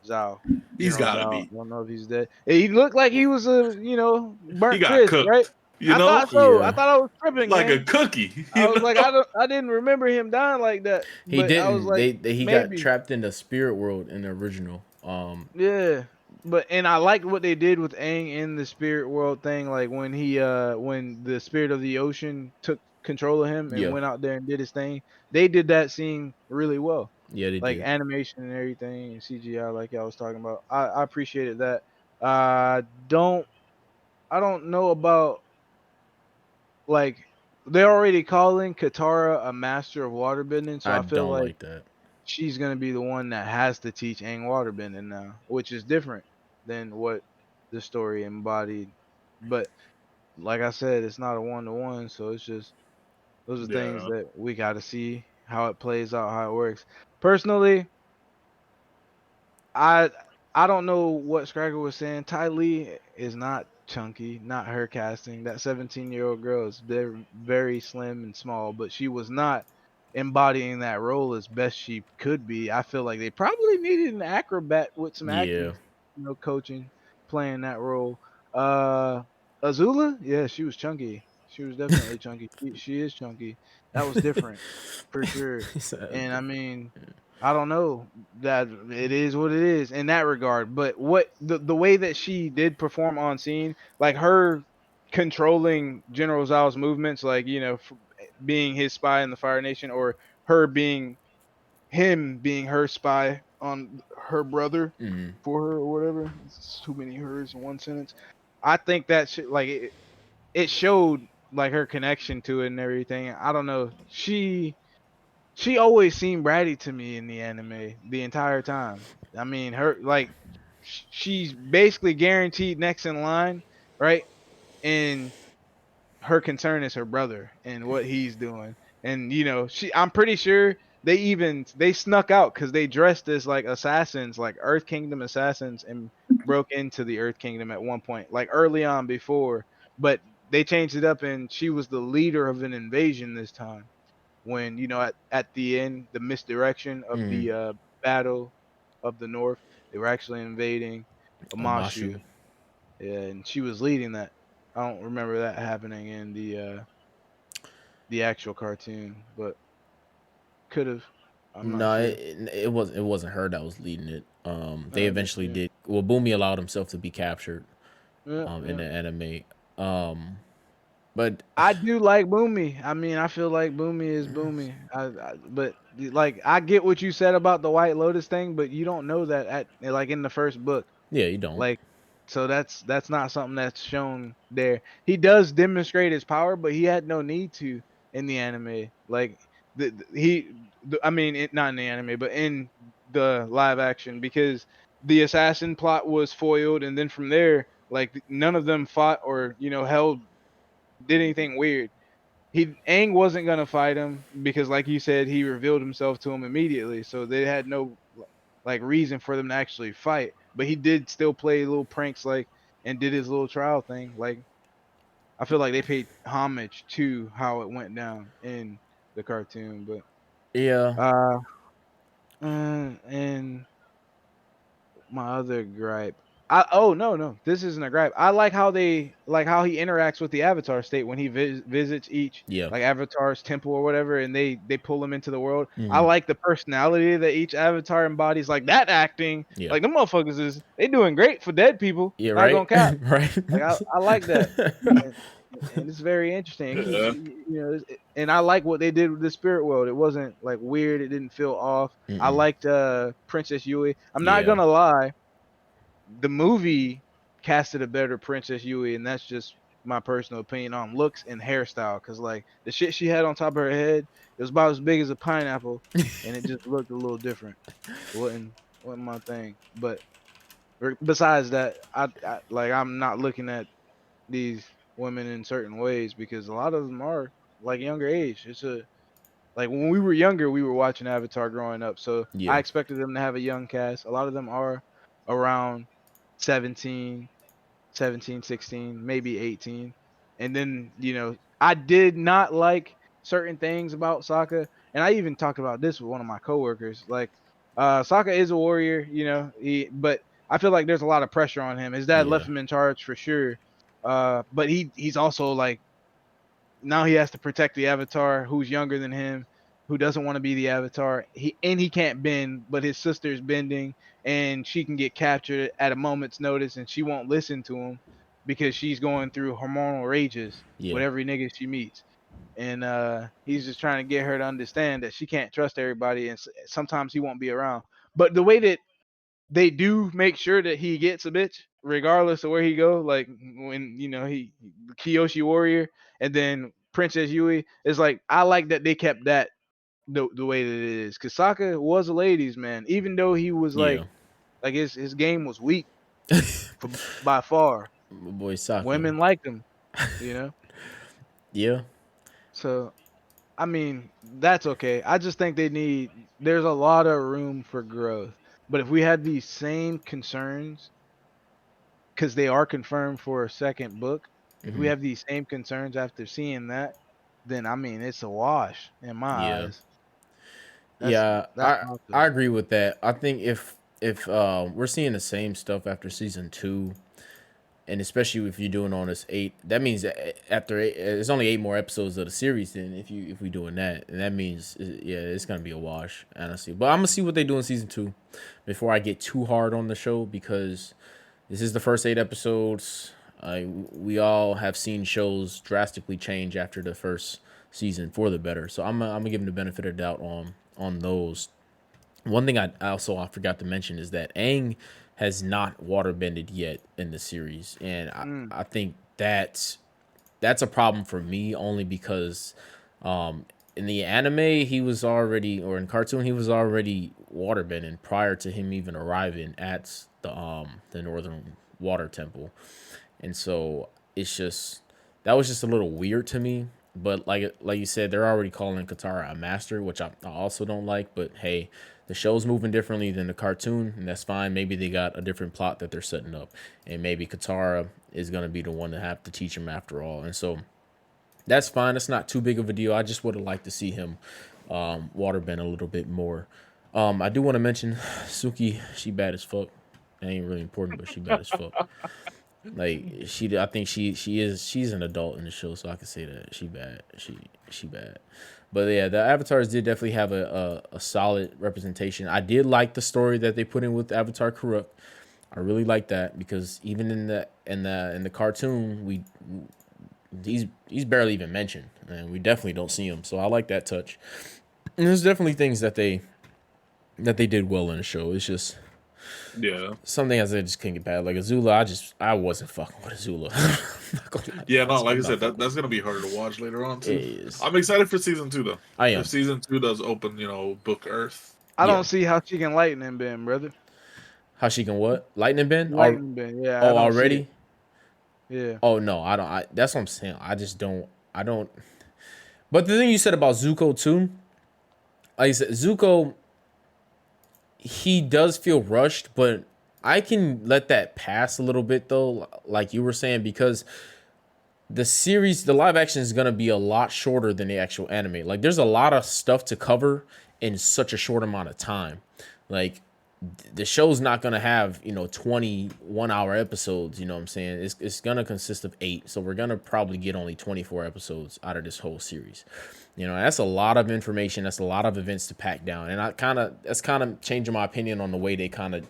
Speaker 2: Zhao,
Speaker 4: He's
Speaker 2: General
Speaker 4: gotta
Speaker 2: Zhao,
Speaker 4: be.
Speaker 2: I don't know if he's dead. He looked like he was a
Speaker 4: He
Speaker 2: burnt
Speaker 4: got
Speaker 2: crisp, right?
Speaker 4: cooked. You
Speaker 2: I
Speaker 4: know,
Speaker 2: thought so. I
Speaker 1: Yeah.
Speaker 2: thought I was tripping,
Speaker 4: like a
Speaker 2: gang.
Speaker 4: cookie.
Speaker 2: I
Speaker 4: You
Speaker 2: was like,
Speaker 4: know.
Speaker 2: I didn't remember him dying like that,
Speaker 1: He
Speaker 2: but I was
Speaker 1: didn't.
Speaker 2: like,
Speaker 1: He got
Speaker 2: maybe.
Speaker 1: trapped in the spirit world in the original.
Speaker 2: Yeah. But and I liked what they did with Aang in the spirit world thing, like when the spirit of the ocean took control of him and
Speaker 1: Yeah.
Speaker 2: went out there and did his thing. They did that scene really well.
Speaker 1: Yeah, they
Speaker 2: Like
Speaker 1: did.
Speaker 2: animation and everything and CGI like I was talking about. I appreciated that. Don't I don't know about like they're already calling Katara a master of waterbending, so
Speaker 1: I
Speaker 2: I feel
Speaker 1: don't
Speaker 2: like
Speaker 1: like that.
Speaker 2: she's gonna be the one that has to teach Aang waterbending now, which is different than what the story embodied. But like I said, it's not a 1-to-1, so it's just those are things
Speaker 4: Yeah.
Speaker 2: that we got to see how it plays out, how it works. Personally, I I don't know what Scraggle was saying. Ty Lee is not chunky, not her casting. That 17-year-old girl is very very slim and small, but she was not embodying that role as best she could be. I feel like they probably needed an acrobat with some
Speaker 1: Yeah.
Speaker 2: acting, coaching, playing that role. Uh Azula, yeah, she was chunky. She was definitely chunky. She is chunky. That was different for sure.
Speaker 1: He said,
Speaker 2: And I mean, I don't know, that it is what it is in that regard. But what the way that she did perform on scene, like her controlling General Zhao's movements, like being his spy in the Fire Nation, or her being him being her spy on her brother
Speaker 1: mm,
Speaker 2: for her or whatever. It's too many hers in one sentence. I think that it showed like her connection to it and everything. I don't know. She always seemed bratty to me in the anime the entire time. I mean, her like she's basically guaranteed next in line, right? And her concern is her brother and what he's doing. And I'm pretty sure they snuck out because they dressed as like assassins, like Earth Kingdom assassins, and broke into the Earth Kingdom at one point, like early on before. But they changed it up, and she was the leader of an invasion this time when at the end the misdirection of
Speaker 1: mm,
Speaker 2: the battle of the north, they were actually invading
Speaker 1: Amashu.
Speaker 2: Amashu. Yeah, and she was leading that. I don't remember that happening in the actual cartoon, but could have. I'm not
Speaker 1: No,
Speaker 2: sure.
Speaker 1: it wasn't her that was leading it. They
Speaker 2: Okay,
Speaker 1: eventually
Speaker 2: yeah,
Speaker 1: did. Well, Boomy allowed himself to be captured.
Speaker 2: yeah,
Speaker 1: In
Speaker 2: yeah.
Speaker 1: the anime. Um, But
Speaker 2: I do like Boomy. I mean, I feel like Boomy is Boomy. But like, I get what you said about the White Lotus thing, but you don't know that at like in the first book.
Speaker 1: yeah, you don't.
Speaker 2: Like, so that's not something that's shown there. He does demonstrate his power, but he had no need to in the anime. Like, I mean, not in the anime, but in the live action, because the assassin plot was foiled, and then from there, like none of them fought or held did anything weird. Aang wasn't gonna fight him because, like you said, he revealed himself to him immediately, so they had no like reason for them to actually fight. But he did still play little pranks, like, and did his little trial thing. Like, I feel like they paid homage to how it went down in the cartoon. But
Speaker 1: Yeah,
Speaker 2: and my other gripe. Oh, no, this isn't a gripe. I like how he interacts with the Avatar state when he visits each
Speaker 1: yeah,
Speaker 2: like Avatar's temple or whatever, and they pull him into the world. I
Speaker 1: mhm,
Speaker 2: like the personality that each Avatar embodies. Like that acting,
Speaker 1: yeah,
Speaker 2: like them motherfuckers they doing great for dead people.
Speaker 1: yeah,
Speaker 2: Not
Speaker 1: right,
Speaker 2: gonna cap.
Speaker 1: right.
Speaker 2: Like I like that, and, and it's very interesting. It keeps
Speaker 4: Yeah.
Speaker 2: and I like what they did with the spirit world. It wasn't like weird. It didn't feel off. I
Speaker 1: Mm-mm.
Speaker 2: liked Princess Yui. I'm not
Speaker 1: Yeah,
Speaker 2: gonna lie, the movie casted a better Princess Yui, and that's just my personal opinion on looks and hairstyle. Cause like the shit she had on top of her head, it was about as big as a pineapple, and it just looked a little different. It wasn't my thing. But besides that, I like I'm not looking at these women in certain ways because a lot of them are like younger age. It's a like when we were younger, we were watching Avatar growing up, so I
Speaker 1: yeah,
Speaker 2: expected them to have a young cast. A lot of them are around 17, 17, 16, maybe 18. And then, I did not like certain things about Sokka, and I even talked about this with one of my coworkers. Like, Sokka is a warrior, but I feel like there's a lot of pressure on him. His dad left
Speaker 1: yeah,
Speaker 2: him in charge for sure. But he's also like now he has to protect the Avatar who's younger than him, who doesn't want to be the Avatar. He can't bend, but his sister's bending, and she can get captured at a moment's notice, and she won't listen to him because she's going through hormonal rages
Speaker 1: yeah,
Speaker 2: with every nigga she meets. And he's just trying to get her to understand that she can't trust everybody, and sometimes he won't be around. But the way that they do make sure that he gets a bitch regardless of where he go. Like when he Kyoshi Warrior and then Princess Yui is like I like that they kept that the way that it is. Cause Sokka was a ladies man, even though he was
Speaker 1: yeah.
Speaker 2: like his game was weak for, by far.
Speaker 1: My boy Sokka.
Speaker 2: Women liked him, you know.
Speaker 1: Yeah,
Speaker 2: So I mean that's okay. I just think there's a lot of room for growth. But if we had these same concerns because they are confirmed for a second book. If we
Speaker 1: hmm,
Speaker 2: have these same concerns after seeing that, then I mean it's a wash in my
Speaker 1: yeah,
Speaker 2: eyes. That's
Speaker 1: yeah.
Speaker 2: that's
Speaker 1: I
Speaker 2: my
Speaker 1: I
Speaker 2: feeling.
Speaker 1: agree with that. I think if we're seeing the same stuff after season two, and especially if you're doing on this eight, that means that after eight, there's only eight more episodes of the series. Then if we doing that, and that means yeah, it's gonna be a wash, honestly. But I'm gonna see what they do in season two before I get too hard on the show because this is the first eight episodes. We all have seen shows drastically change after the first season for the better. So I'm gonna give them the benefit of the doubt on those. One thing I forgot to mention is that Aang has not waterbended yet in the series, and
Speaker 2: Mm,
Speaker 1: I think that's a problem for me only because in the anime he was already or in cartoon he was already waterbending prior to him even arriving at the Northern Water Temple, and so it's just that was just a little weird to me. But like you said, they're already calling Katara a master, which I also don't like. But hey, the show's moving differently than the cartoon, and that's fine. Maybe they got a different plot that they're setting up, and maybe Katara is gonna be the one to have to teach him after all. And so that's fine. It's not too big of a deal. I just would have liked to see him waterbend a little bit more. I do want to mention Suki. She bad as fuck. That ain't really important, but she bad as fuck. Like I think she's an adult in the show, so I can say that she bad. She bad. But yeah, the avatars did definitely have a solid representation. I did like the story that they put in with Avatar Kuruk. I really like that because even in the cartoon, he's barely even mentioned, and we definitely don't see him. So I like that touch. And there's definitely things that they did well in the show. It's just
Speaker 4: Yeah.
Speaker 1: something as I just couldn't get past. Like Azula, I wasn't fucking with Azula.
Speaker 4: Yeah, no, like I said, that's gonna be harder to watch later on too.
Speaker 1: It is.
Speaker 4: I'm excited for season 2 though.
Speaker 1: I am.
Speaker 4: If season 2 does open, Book Earth.
Speaker 2: I
Speaker 1: Yeah.
Speaker 2: don't see how she can lightning bend, brother.
Speaker 1: How she can what? Lightning bend?
Speaker 2: Lightning bend, yeah. I
Speaker 1: Oh,
Speaker 2: don't see
Speaker 1: already?
Speaker 2: it. Yeah.
Speaker 1: Oh no, I don't. That's what I'm saying. I just don't. I don't. But the thing you said about Zuko too, like I said, Zuko, he does feel rushed, but I can let that pass a little bit though, like you were saying, because the live action is gonna be a lot shorter than the actual anime. Like, there's a lot of stuff to cover in such a short amount of time. Like, the show's not gonna have 21-hour episodes. You know what I'm saying? It's gonna consist of 8, so we're gonna probably get only 24 episodes out of this whole series. That's a lot of information. That's a lot of events to pack down, and that's kind of changing my opinion on the way they kind of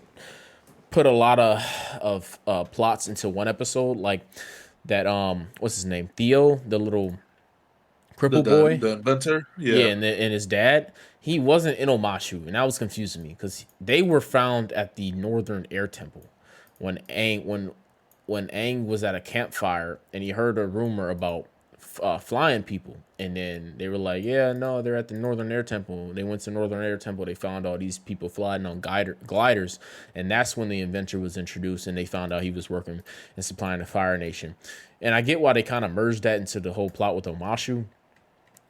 Speaker 1: put a lot of plots into one episode. Like that, what's his name? Theo, the little cripple boy,
Speaker 4: the inventor.
Speaker 1: yeah, and his dad. He wasn't in Omashu, and that was confusing me because they were found at the Northern Air Temple when Aang was at a campfire and he heard a rumor about flying people, and then they were like, "Yeah, no, they're at the Northern Air Temple." They went to Northern Air Temple. They found all these people flying on gliders, and that's when the inventor was introduced, and they found out he was working and supplying the Fire Nation. And I get why they kind of merged that into the whole plot with Omashu,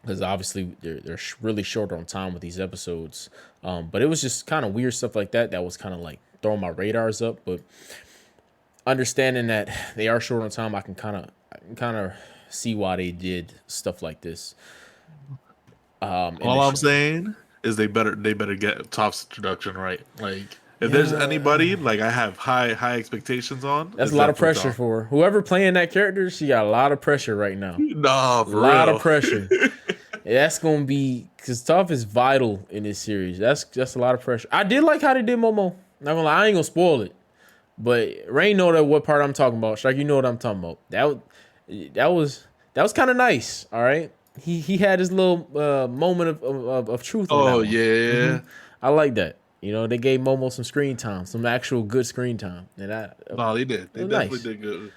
Speaker 1: because obviously they're really short on time with these episodes. But it was just kind of weird stuff like that was kind of like throwing my radars up. But understanding that they are short on time, I can kind of see why they did stuff like this.
Speaker 4: All I'm saying is they better get Toph's introduction right. Like, if there's anybody like I have high expectations on,
Speaker 1: that's a lot of pressure
Speaker 4: Toph.
Speaker 1: for her. Whoever playing that character. She got a lot of pressure right now.
Speaker 4: Nah, for
Speaker 1: a lot
Speaker 4: real.
Speaker 1: of pressure. That's gonna be because Toph is vital in this series. That's just a lot of pressure. I did like how they did Momo. Not gonna lie, I ain't gonna spoil it, but Rain know that what part I'm talking about. Strike, you know what I'm talking about. That was kind of nice. All right, he had his little moment of truth. On that one.
Speaker 4: Yeah.
Speaker 1: Mm-hmm. I like that. They gave Momo some screen time, some actual good screen time, and
Speaker 4: no, they did. They definitely did good.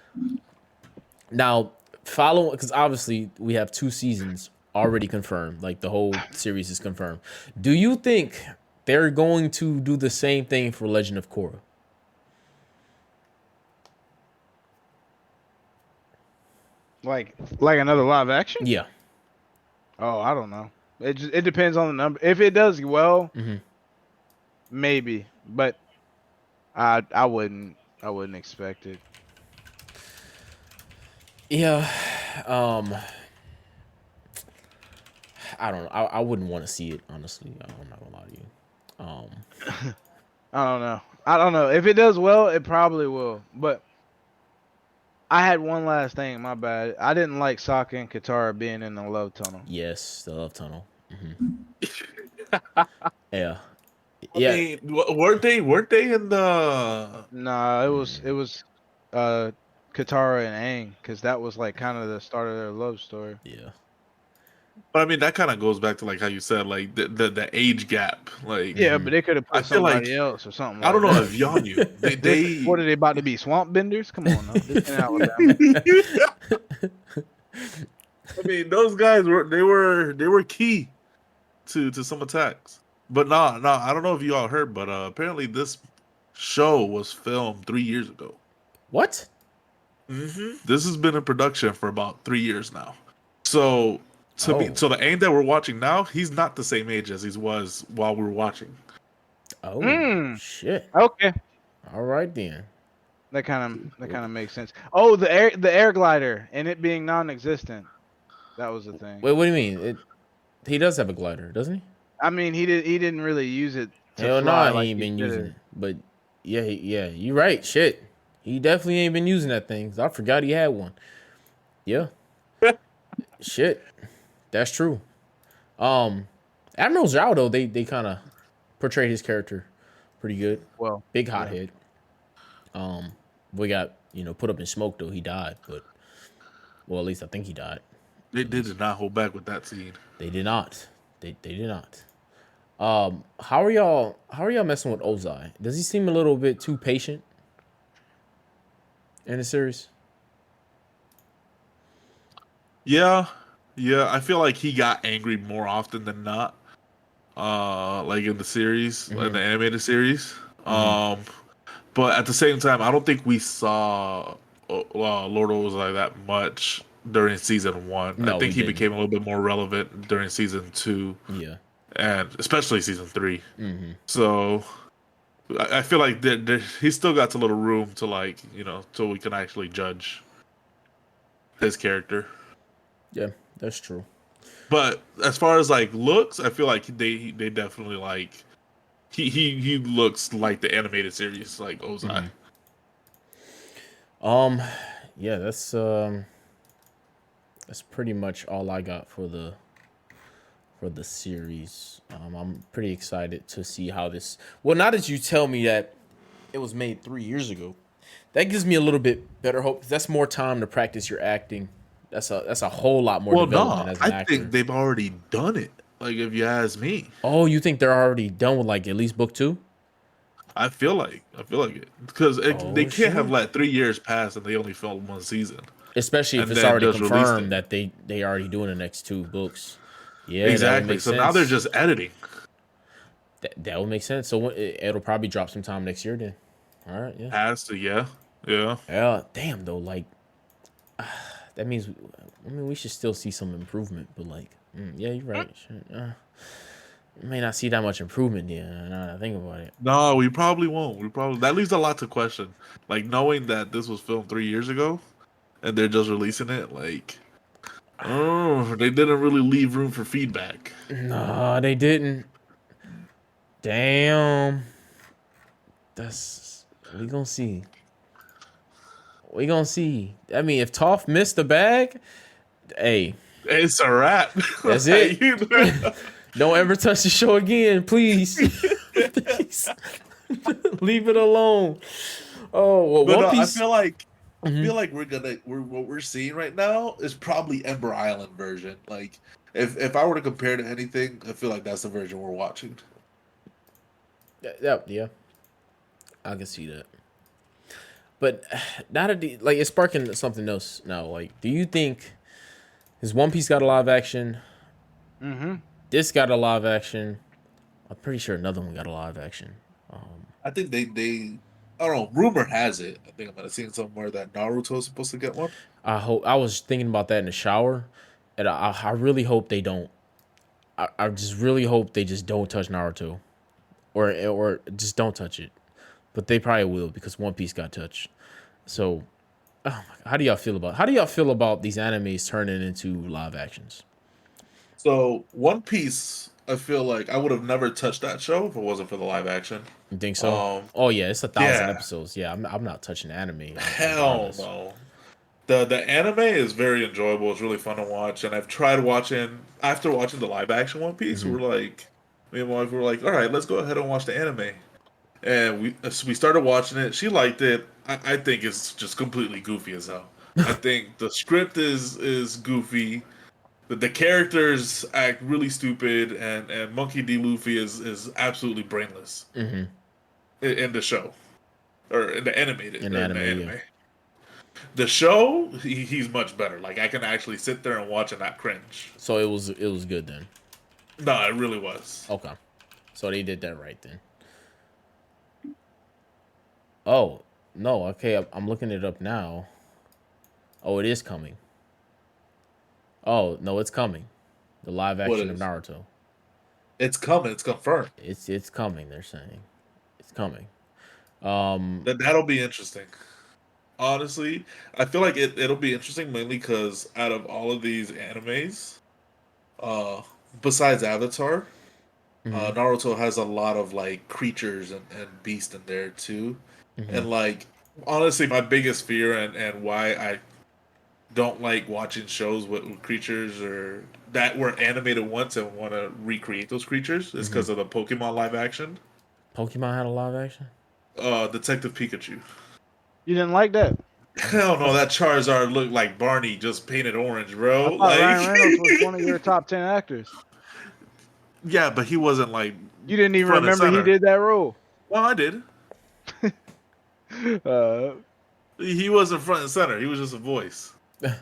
Speaker 1: Now, because obviously we have 2 seasons already confirmed. Like, the whole series is confirmed. Do you think they're going to do the same thing for Legend of Korra?
Speaker 2: Like another live action?
Speaker 1: Yeah.
Speaker 2: Oh, I don't know. It depends on the number. If it does well, maybe. But I wouldn't expect it.
Speaker 1: Yeah. I don't know. I wouldn't want to see it, honestly. I'm not gonna lie to you.
Speaker 2: I don't know. If it does well, it probably will. But I had one last thing. My bad. I didn't like Sokka and Katara being in the love tunnel.
Speaker 1: Yes, the love tunnel. Yeah.
Speaker 4: I mean, weren't they in the?
Speaker 2: Nah, it was Katara and Aang, because that was like kind of the start of their love story.
Speaker 1: Yeah.
Speaker 4: But I mean, that kind of goes back to like how you said, like the age gap. Like,
Speaker 2: yeah, but they could have
Speaker 4: I
Speaker 2: put
Speaker 4: feel
Speaker 2: somebody
Speaker 4: like-
Speaker 2: else or something.
Speaker 4: I don't know
Speaker 2: that.
Speaker 4: if y'all knew. They
Speaker 2: What are they about to be? Swamp benders? Come on, now. This ain't Alabama.
Speaker 4: I mean, those guys were key to some attacks. But nah, I don't know if you all heard, but apparently this show was filmed 3 years ago.
Speaker 1: What?
Speaker 4: This has been in production for about 3 years now. So so the Aang that we're watching now, he's not the same age as he was while we were watching.
Speaker 1: Oh shit.
Speaker 2: Okay,
Speaker 1: All right then.
Speaker 2: that kind of makes sense. Oh, the air glider and it being non-existent. That was the thing.
Speaker 1: Wait, what do you mean? He does have a glider, doesn't he?
Speaker 2: I mean, he didn't really use it.
Speaker 1: Hell no,
Speaker 2: fly
Speaker 1: he
Speaker 2: like
Speaker 1: ain't been
Speaker 2: did
Speaker 1: using it. But yeah, you're right. Shit, he definitely ain't been using that thing. I forgot he had one. Yeah. Shit, that's true. Admiral Zhao though, they kind of portrayed his character pretty good.
Speaker 2: Well,
Speaker 1: Big hothead. We got put up in smoke though. He died, but Well, at least I think he died.
Speaker 4: They did not hold back with that scene.
Speaker 1: They did not. They did not. How are y'all messing with Ozai? Does he seem a little bit too patient in the series?
Speaker 4: Yeah. I feel like he got angry more often than not. Like in the series, in the animated series. But at the same time, I don't think we saw Lord Ozai that much during season 1.
Speaker 1: No,
Speaker 4: I think
Speaker 1: we
Speaker 4: he
Speaker 1: didn't.
Speaker 4: became a little bit more relevant during season 2.
Speaker 1: Yeah.
Speaker 4: And especially season 3. So I feel like he still got a little room to, like, so we can actually judge his character.
Speaker 1: Yeah, that's true.
Speaker 4: But as far as like looks, I feel like they definitely like he looks like the animated series, like Ozai.
Speaker 1: Yeah, that's pretty much all I got for the series. I'm pretty excited to see how this. Well, now that you tell me that it was made 3 years ago, that gives me a little bit better hope. 'Cause that's more time to practice your acting. That's a whole lot more development as an
Speaker 4: I
Speaker 1: actor.
Speaker 4: think they've already done it. Like, if you ask me,
Speaker 1: Oh, you think they're already done with like at least book 2?
Speaker 4: I feel like it because they can't
Speaker 1: shit.
Speaker 4: have let 3 years pass and they only filmed 1 season.
Speaker 1: Especially if
Speaker 4: And
Speaker 1: it's
Speaker 4: then
Speaker 1: already
Speaker 4: just released
Speaker 1: confirmed
Speaker 4: it.
Speaker 1: that they already doing the next 2 books. Yeah, that would
Speaker 4: Exactly.
Speaker 1: make
Speaker 4: So
Speaker 1: sense.
Speaker 4: now they're just editing.
Speaker 1: That would make sense. So it'll probably drop sometime next year then. All right, yeah.
Speaker 4: Has to, yeah.
Speaker 1: Yeah, damn though, like that means we should still see some improvement, but like, yeah, you're right. May not see that much improvement then. Now that I think about it.
Speaker 4: No, we probably won't. That leaves a lot to question. Like, knowing that this was filmed 3 years ago, and they're just releasing it, like, oh, they didn't really leave room for feedback.
Speaker 1: No, they didn't. Damn. We gonna see. We gonna see. I mean, if Toph missed the bag, hey,
Speaker 4: It's a wrap.
Speaker 1: that's it. Don't ever touch the show again, please. Please. Leave it alone. Oh, well,
Speaker 4: But
Speaker 1: One Piece.
Speaker 4: I feel like what we're seeing right now is probably Ember Island version. Like, if I were to compare to anything, I feel like that's the version we're watching.
Speaker 1: Yeah, I can see that. But now that it's sparking something else now. Like, do you think has One Piece got a live action? This got a live action. I'm pretty sure another one got a live action.
Speaker 4: I think they I don't know. Rumor has it. I think I might have seen somewhere that Naruto is supposed to get one.
Speaker 1: I was thinking about that in the shower, and I really hope they don't. I just really hope they just don't touch Naruto, or just don't touch it. But they probably will because One Piece got touched. So, oh my God, how do y'all feel about these animes turning into live actions?
Speaker 4: So One Piece, I feel like I would have never touched that show if it wasn't for the live action.
Speaker 1: You think so? Oh yeah, it's 1,000
Speaker 4: yeah.
Speaker 1: episodes. Yeah, I'm not touching anime.
Speaker 4: Hell no. The anime is very enjoyable. It's really fun to watch, and I've tried watching after watching the live action One Piece. Me and my wife were like, all right, let's go ahead and watch the anime. And we started watching it. She liked it. I think it's just completely goofy as hell. I think the script is goofy. The characters act really stupid, and Monkey D. Luffy is absolutely brainless in the show, or in the animated.
Speaker 1: In the anime. Yeah.
Speaker 4: The show, he's much better. Like, I can actually sit there and watch and not cringe.
Speaker 1: So it was good then.
Speaker 4: No, it really was.
Speaker 1: Okay, so they did that right then. Oh no, okay, I'm looking it up now. Oh, it is coming. Oh no, it's coming. The live action of Naruto.
Speaker 4: It's coming. It's confirmed.
Speaker 1: It's coming. They're saying it's coming.
Speaker 4: That'll be interesting. Honestly, I feel like it'll be interesting mainly because out of all of these animes, besides Avatar, Naruto has a lot of like creatures and beasts in there too. And like, honestly, my biggest fear and why I don't like watching shows with creatures or that were animated once and want to recreate those creatures is because of the Pokemon live action.
Speaker 1: Pokemon had a live action?
Speaker 4: Detective Pikachu.
Speaker 2: You didn't like that?
Speaker 4: Hell no, that Charizard looked like Barney just painted orange,
Speaker 2: I
Speaker 4: bro.
Speaker 2: thought
Speaker 4: Like,
Speaker 2: Ryan Reynolds was one of your top 10 actors.
Speaker 4: yeah, but he wasn't like
Speaker 2: You didn't even
Speaker 4: front and
Speaker 2: remember he
Speaker 4: center.
Speaker 2: did that role.
Speaker 4: Well, I did.
Speaker 2: Uh,
Speaker 4: He wasn't front and center. He was just a voice.
Speaker 2: so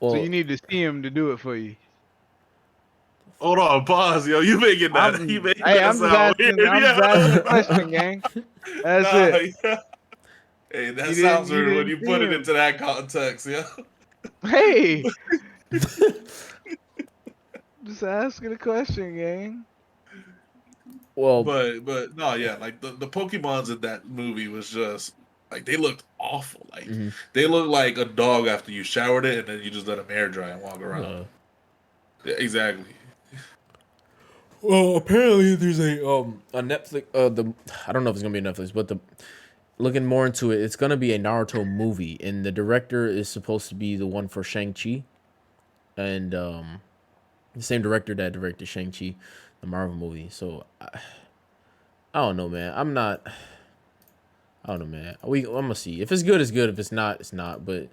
Speaker 1: Well,
Speaker 2: you need to see him to do it for you.
Speaker 4: Hold on, pause, yo. You making that? You making
Speaker 2: Hey,
Speaker 4: that
Speaker 2: I'm just
Speaker 4: sound
Speaker 2: asking.
Speaker 4: weird?
Speaker 2: I'm just asking a question, gang. That's it.
Speaker 4: Yeah. Hey, that
Speaker 2: You
Speaker 4: sounds
Speaker 2: didn't
Speaker 4: weird when you
Speaker 2: see
Speaker 4: put it
Speaker 2: him.
Speaker 4: into that context, yeah.
Speaker 2: Hey, just asking a question, gang.
Speaker 1: well,
Speaker 4: But no, yeah, like the Pokemons in that movie was just like they looked awful. Like
Speaker 1: mhm.
Speaker 4: they looked like a dog after you showered it and then you just let them air dry and walk around. Yeah, exactly.
Speaker 1: Well, apparently there's a Netflix I don't know if it's gonna be Netflix, but looking more into it, it's gonna be a Naruto movie, and the director is supposed to be the one for Shang-Chi, and the same director that directed Shang-Chi, the Marvel movie. So I don't know, man. I don't know, man. I'm gonna see. If it's good, it's good. If it's not, it's not. But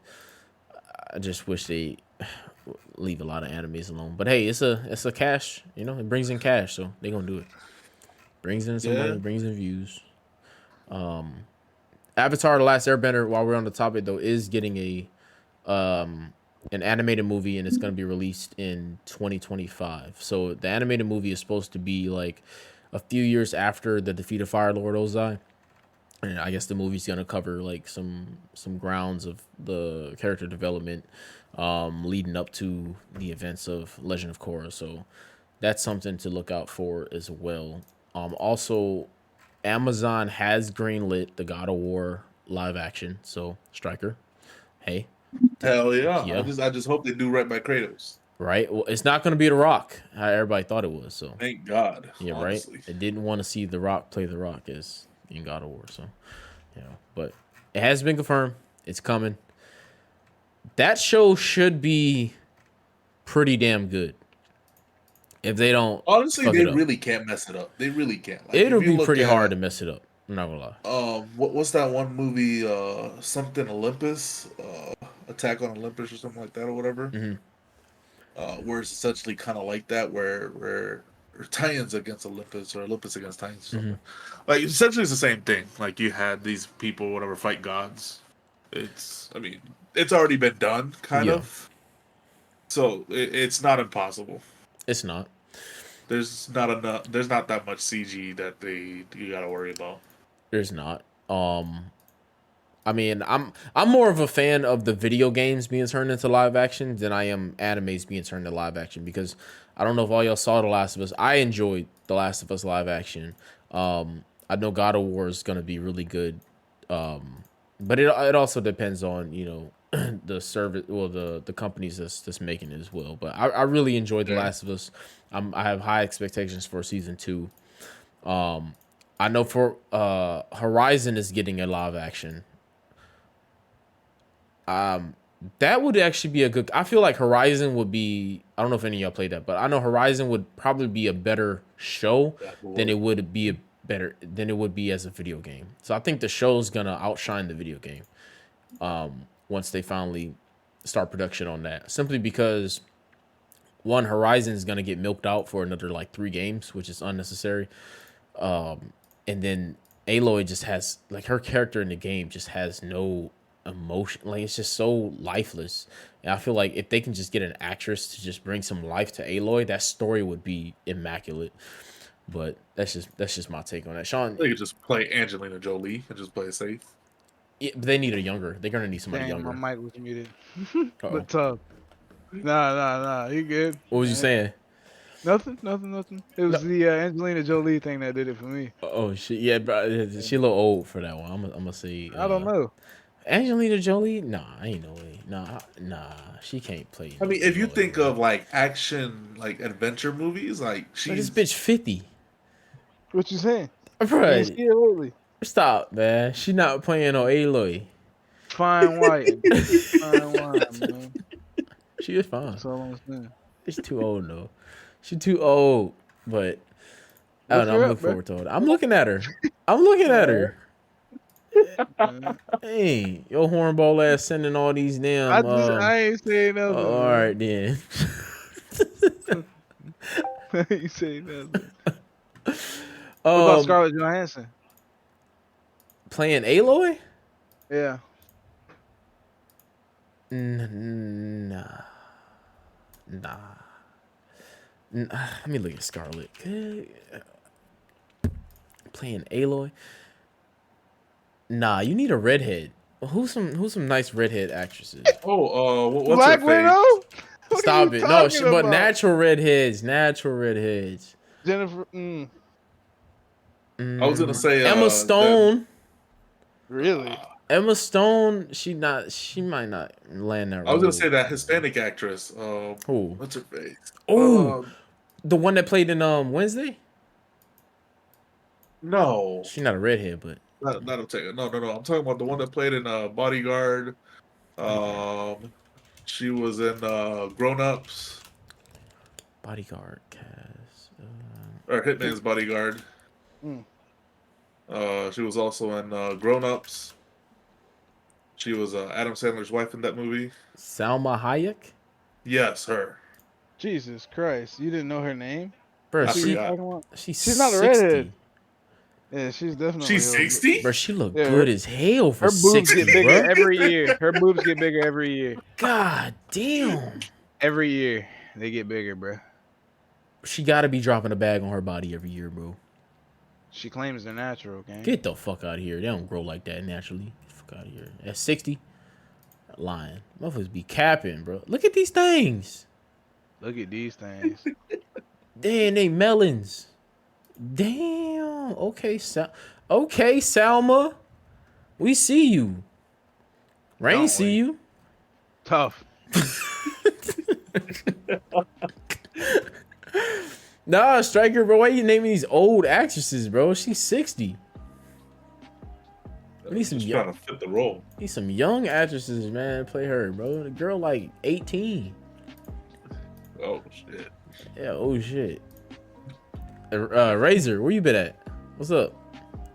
Speaker 1: I just wish they leave a lot of animes alone. But hey, it's a cash. You know, it brings in cash, so they gonna do it. Brings in some
Speaker 4: Yeah.
Speaker 1: money, brings in views. Avatar: The Last Airbender. While we're on the topic, though, is getting an animated movie, and it's gonna be released in 2025. So the animated movie is supposed to be like a few years after the defeat of Fire Lord Ozai. And I guess the movie's gonna cover like some grounds of the character development leading up to the events of Legend of Korra. So that's something to look out for as well. Also, Amazon has greenlit the God of War live action. So Striker, hey,
Speaker 4: Hell yeah.
Speaker 1: yeah,
Speaker 4: I just hope they do right by Kratos.
Speaker 1: right. Well, it's not gonna be The Rock, how everybody thought it was. So
Speaker 4: Thank God.
Speaker 1: yeah,
Speaker 4: Honestly.
Speaker 1: right. They didn't want to see The Rock play The Rock as in God of War. So but it has been confirmed. It's coming. That show should be pretty damn good. If they don't,
Speaker 4: Honestly,
Speaker 1: fuck
Speaker 4: they
Speaker 1: it up.
Speaker 4: really can't mess it up. They really can't. Like,
Speaker 1: It'll
Speaker 4: if you
Speaker 1: be
Speaker 4: look
Speaker 1: pretty
Speaker 4: at,
Speaker 1: hard to mess it up. I'm not gonna lie.
Speaker 4: what's that one movie? Something Olympus, Attack on Olympus or something like that or whatever.
Speaker 1: Mhm.
Speaker 4: Where it's essentially kind of like that, where or Titans against Olympus or Olympus against Titans or something. Like essentially, it's the same thing. Like you had these people, whatever, fight gods. I mean, it's already been done, kind
Speaker 1: Yeah.
Speaker 4: of. So it's not impossible.
Speaker 1: It's not.
Speaker 4: There's not enough. There's not that much CG that you gotta worry about.
Speaker 1: There's not. I mean, I'm more of a fan of the video games being turned into live action than I am animes being turned into live action, because I don't know if all y'all saw The Last of Us. I enjoyed The Last of Us live action. I know God of War is gonna be really good, but it also depends on the service, well, the companies that's making it as well. But I really enjoyed The Last of Us. I have high expectations for season 2. I know for Horizon is getting a live action. That would actually be a good. I feel like Horizon would be. I don't know if any of y'all played that, but I know Horizon would probably be a better show than it would be as a video game. So I think the show's gonna outshine the video game. Once they finally start production on that, simply because one, Horizon is gonna get milked out for another like 3 games, which is unnecessary. And then Aloy just has, like, her character in the game just has no emotion. Like, it's just so lifeless. And I feel like if they can just get an actress to just bring some life to Aloy, that story would be immaculate. But that's just my take on that. Sean,
Speaker 4: They could just play Angelina Jolie and just play it safe.
Speaker 1: yeah, but they need a younger. They're gonna need somebody
Speaker 2: Damn,
Speaker 1: younger.
Speaker 2: my mic was muted.
Speaker 1: Uh-oh.
Speaker 2: But tough. Nah. You good?
Speaker 1: What was you saying?
Speaker 2: Nothing. It was the Angelina Jolie thing that did it for me.
Speaker 1: Oh shit, yeah, bro. She a little old for that one. I'm gonna say.
Speaker 2: I don't know.
Speaker 1: Angelina Jolie? Nah, ain't no way. Nah, she can't play.
Speaker 4: I mean, if you
Speaker 1: Aloy,
Speaker 4: think
Speaker 1: bro.
Speaker 4: of like action, like adventure movies, like
Speaker 1: Bro, this
Speaker 4: she's
Speaker 1: bitch 50.
Speaker 2: What you saying?
Speaker 1: Bro,
Speaker 2: Ain't see her lately.
Speaker 1: stop, man. She not playing no Aloy.
Speaker 2: Fine white. Fine wine, man.
Speaker 1: She is fine.
Speaker 2: That's all I'm saying.
Speaker 1: She's too old though. She's too old. But I don't
Speaker 2: Look
Speaker 1: know.
Speaker 2: her
Speaker 1: I'm
Speaker 2: up,
Speaker 1: looking
Speaker 2: bro.
Speaker 1: forward to it. I'm looking at her. I'm looking at her. Hey, your hornball ass sending all these damn.
Speaker 2: I ain't saying nothing.
Speaker 1: All right then.
Speaker 2: I ain't saying nothing. What about Scarlett Johansson?
Speaker 1: Playing Aloy?
Speaker 2: Yeah.
Speaker 1: Nah. Let me look at Scarlett. Playing Aloy? Nah, you need a redhead. Who's some nice redhead actresses?
Speaker 4: Oh, what's
Speaker 2: Black
Speaker 4: her face?
Speaker 2: Widow? What
Speaker 1: Stop
Speaker 2: are you
Speaker 1: it. No,
Speaker 2: talking
Speaker 1: but
Speaker 2: about?
Speaker 1: natural redheads.
Speaker 2: Jennifer.
Speaker 4: I was gonna say
Speaker 1: Emma Stone.
Speaker 2: Really?
Speaker 1: Emma Stone, she might not land that role.
Speaker 4: I was gonna say that Hispanic actress.
Speaker 1: Who?
Speaker 4: What's her face?
Speaker 1: Oh, the one that played in Wednesday?
Speaker 4: No,
Speaker 1: She's not a redhead, but
Speaker 4: not Ortega. No. I'm talking about the one that played in Bodyguard. She was in Grown Ups
Speaker 1: Bodyguard cast.
Speaker 4: or Hitman's Bodyguard.
Speaker 2: Mm.
Speaker 4: She was also in Grown Ups. She was Adam Sandler's wife in that movie.
Speaker 1: Salma Hayek?
Speaker 4: Yes, her.
Speaker 2: Jesus Christ. You didn't know her name?
Speaker 1: Bro,
Speaker 4: I
Speaker 2: Who you
Speaker 4: forgot.
Speaker 2: talking about?
Speaker 1: she's
Speaker 2: not a
Speaker 1: 60.
Speaker 2: redhead. Yeah, she's definitely.
Speaker 4: She's 60?
Speaker 1: Bro, she look
Speaker 2: Yeah,
Speaker 1: good as hell for
Speaker 2: Her boobs
Speaker 1: 60,
Speaker 2: get bigger
Speaker 1: bro.
Speaker 2: every year. Her boobs get bigger every year.
Speaker 1: God damn.
Speaker 2: Every year they get bigger, bro.
Speaker 1: She gotta be dropping a bag on her body every year, bro.
Speaker 2: She claims they're natural, okay?
Speaker 1: Get the fuck out of here. They don't grow like that naturally. Get the fuck out of here. At 60? Lying. Motherfuckers be capping, bro. Look at these things.
Speaker 2: Look at these things.
Speaker 1: Damn, they melons. Damn. Okay, Salma. We see you. Rain
Speaker 2: Don't
Speaker 1: see
Speaker 2: we?
Speaker 1: you.
Speaker 2: Tough.
Speaker 1: Nah, Striker, bro. Why you naming these old actresses, bro? She's 60. We need some
Speaker 4: Just
Speaker 1: young,
Speaker 4: trying to fit the role.
Speaker 1: need some young actresses, man. Play her, bro. The girl like 18.
Speaker 4: Oh shit.
Speaker 1: Yeah. Oh shit. Razor, where you been at? What's up?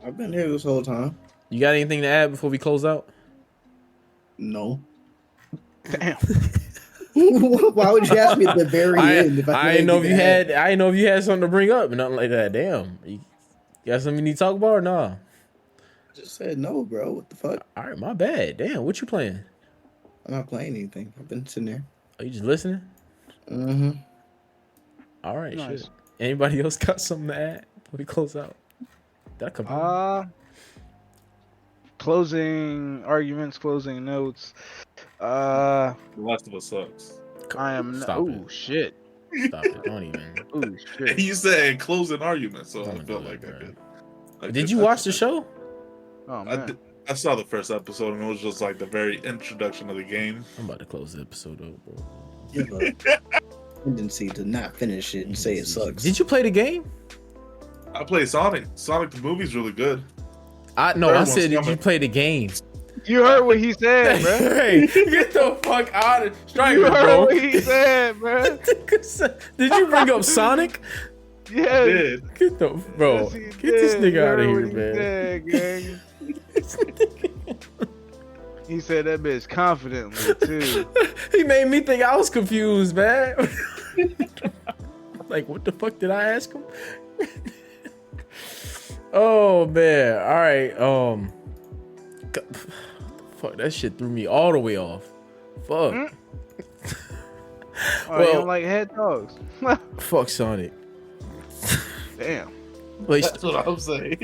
Speaker 3: I've been here this whole time.
Speaker 1: You got anything to add before we close out?
Speaker 3: No.
Speaker 2: Damn.
Speaker 3: Why would you ask me at the very end? If
Speaker 1: I didn't know if you had. I didn't know if you had something to bring up. Nothing like that. Damn. You got something you need to talk about or nah?
Speaker 3: I just said no, bro. What the fuck?
Speaker 1: All right, my bad. Damn, what you playing?
Speaker 3: I'm not playing anything. I've been sitting there.
Speaker 1: Are you just listening?
Speaker 3: Mm-hmm.
Speaker 1: All right,
Speaker 2: Nice.
Speaker 1: shit. Anybody else got something to add before we close out? That could
Speaker 2: Closing arguments, closing notes.
Speaker 4: The Last of Us sucks.
Speaker 2: I am.
Speaker 1: Stop
Speaker 2: Oh
Speaker 1: it.
Speaker 2: shit.
Speaker 1: Stop it. Don't even.
Speaker 2: Oh shit.
Speaker 4: You said closing argument, so I
Speaker 1: Don't
Speaker 4: felt
Speaker 1: do
Speaker 4: like
Speaker 1: it,
Speaker 4: I
Speaker 1: bro.
Speaker 4: could.
Speaker 1: Did you watch the show?
Speaker 2: Oh man.
Speaker 4: I saw the first episode and it was just like the very introduction of the game.
Speaker 1: I'm about to close the episode up, bro.
Speaker 3: You have a tendency to not finish it and say it sucks.
Speaker 1: Did you play the game?
Speaker 4: I played Sonic. Sonic the movie's really good.
Speaker 1: I
Speaker 4: Third one's
Speaker 1: said, did you
Speaker 4: coming.
Speaker 1: play the game?
Speaker 2: You heard what he said, bro.
Speaker 1: Hey, get the fuck out of Striker,
Speaker 2: You heard
Speaker 1: bro.
Speaker 2: what he said, bro.
Speaker 1: Did you bring up Sonic?
Speaker 4: I
Speaker 2: Yes.
Speaker 4: did.
Speaker 1: Get the bro.
Speaker 2: Yes, he
Speaker 1: Get this
Speaker 2: did.
Speaker 1: nigga
Speaker 2: You
Speaker 1: out of
Speaker 2: heard
Speaker 1: here,
Speaker 2: what he
Speaker 1: man.
Speaker 2: said, gang. He said that bitch confidently too.
Speaker 1: He made me think I was confused, man. Like, what the fuck did I ask him? Oh man. All right. Fuck, that shit threw me all the way off. Fuck.
Speaker 2: Oh, you
Speaker 1: Well-
Speaker 2: don't like head dogs?
Speaker 1: Fuck Sonic.
Speaker 2: Damn.
Speaker 1: Like,
Speaker 4: That's what I'm saying.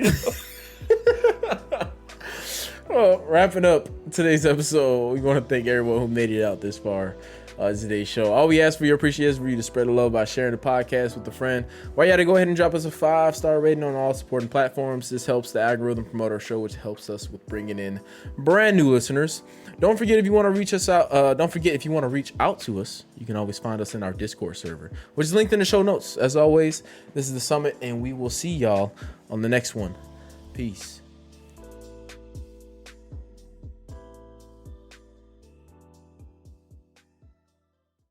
Speaker 1: well, wrapping up today's episode, we want to thank everyone who made it out this far. Today's show. All we ask for your appreciation is for you to spread the love by sharing the podcast with a friend. Why you had to go ahead and drop us a 5-star rating on all supporting platforms. This helps the algorithm promote our show, which helps us with bringing in brand new listeners. Don't forget if you want to reach us out. Don't forget if you want to reach out to us, you can always find us in our Discord server, which is linked in the show notes. As always, this is the Summit, and we will see y'all on the next one. Peace.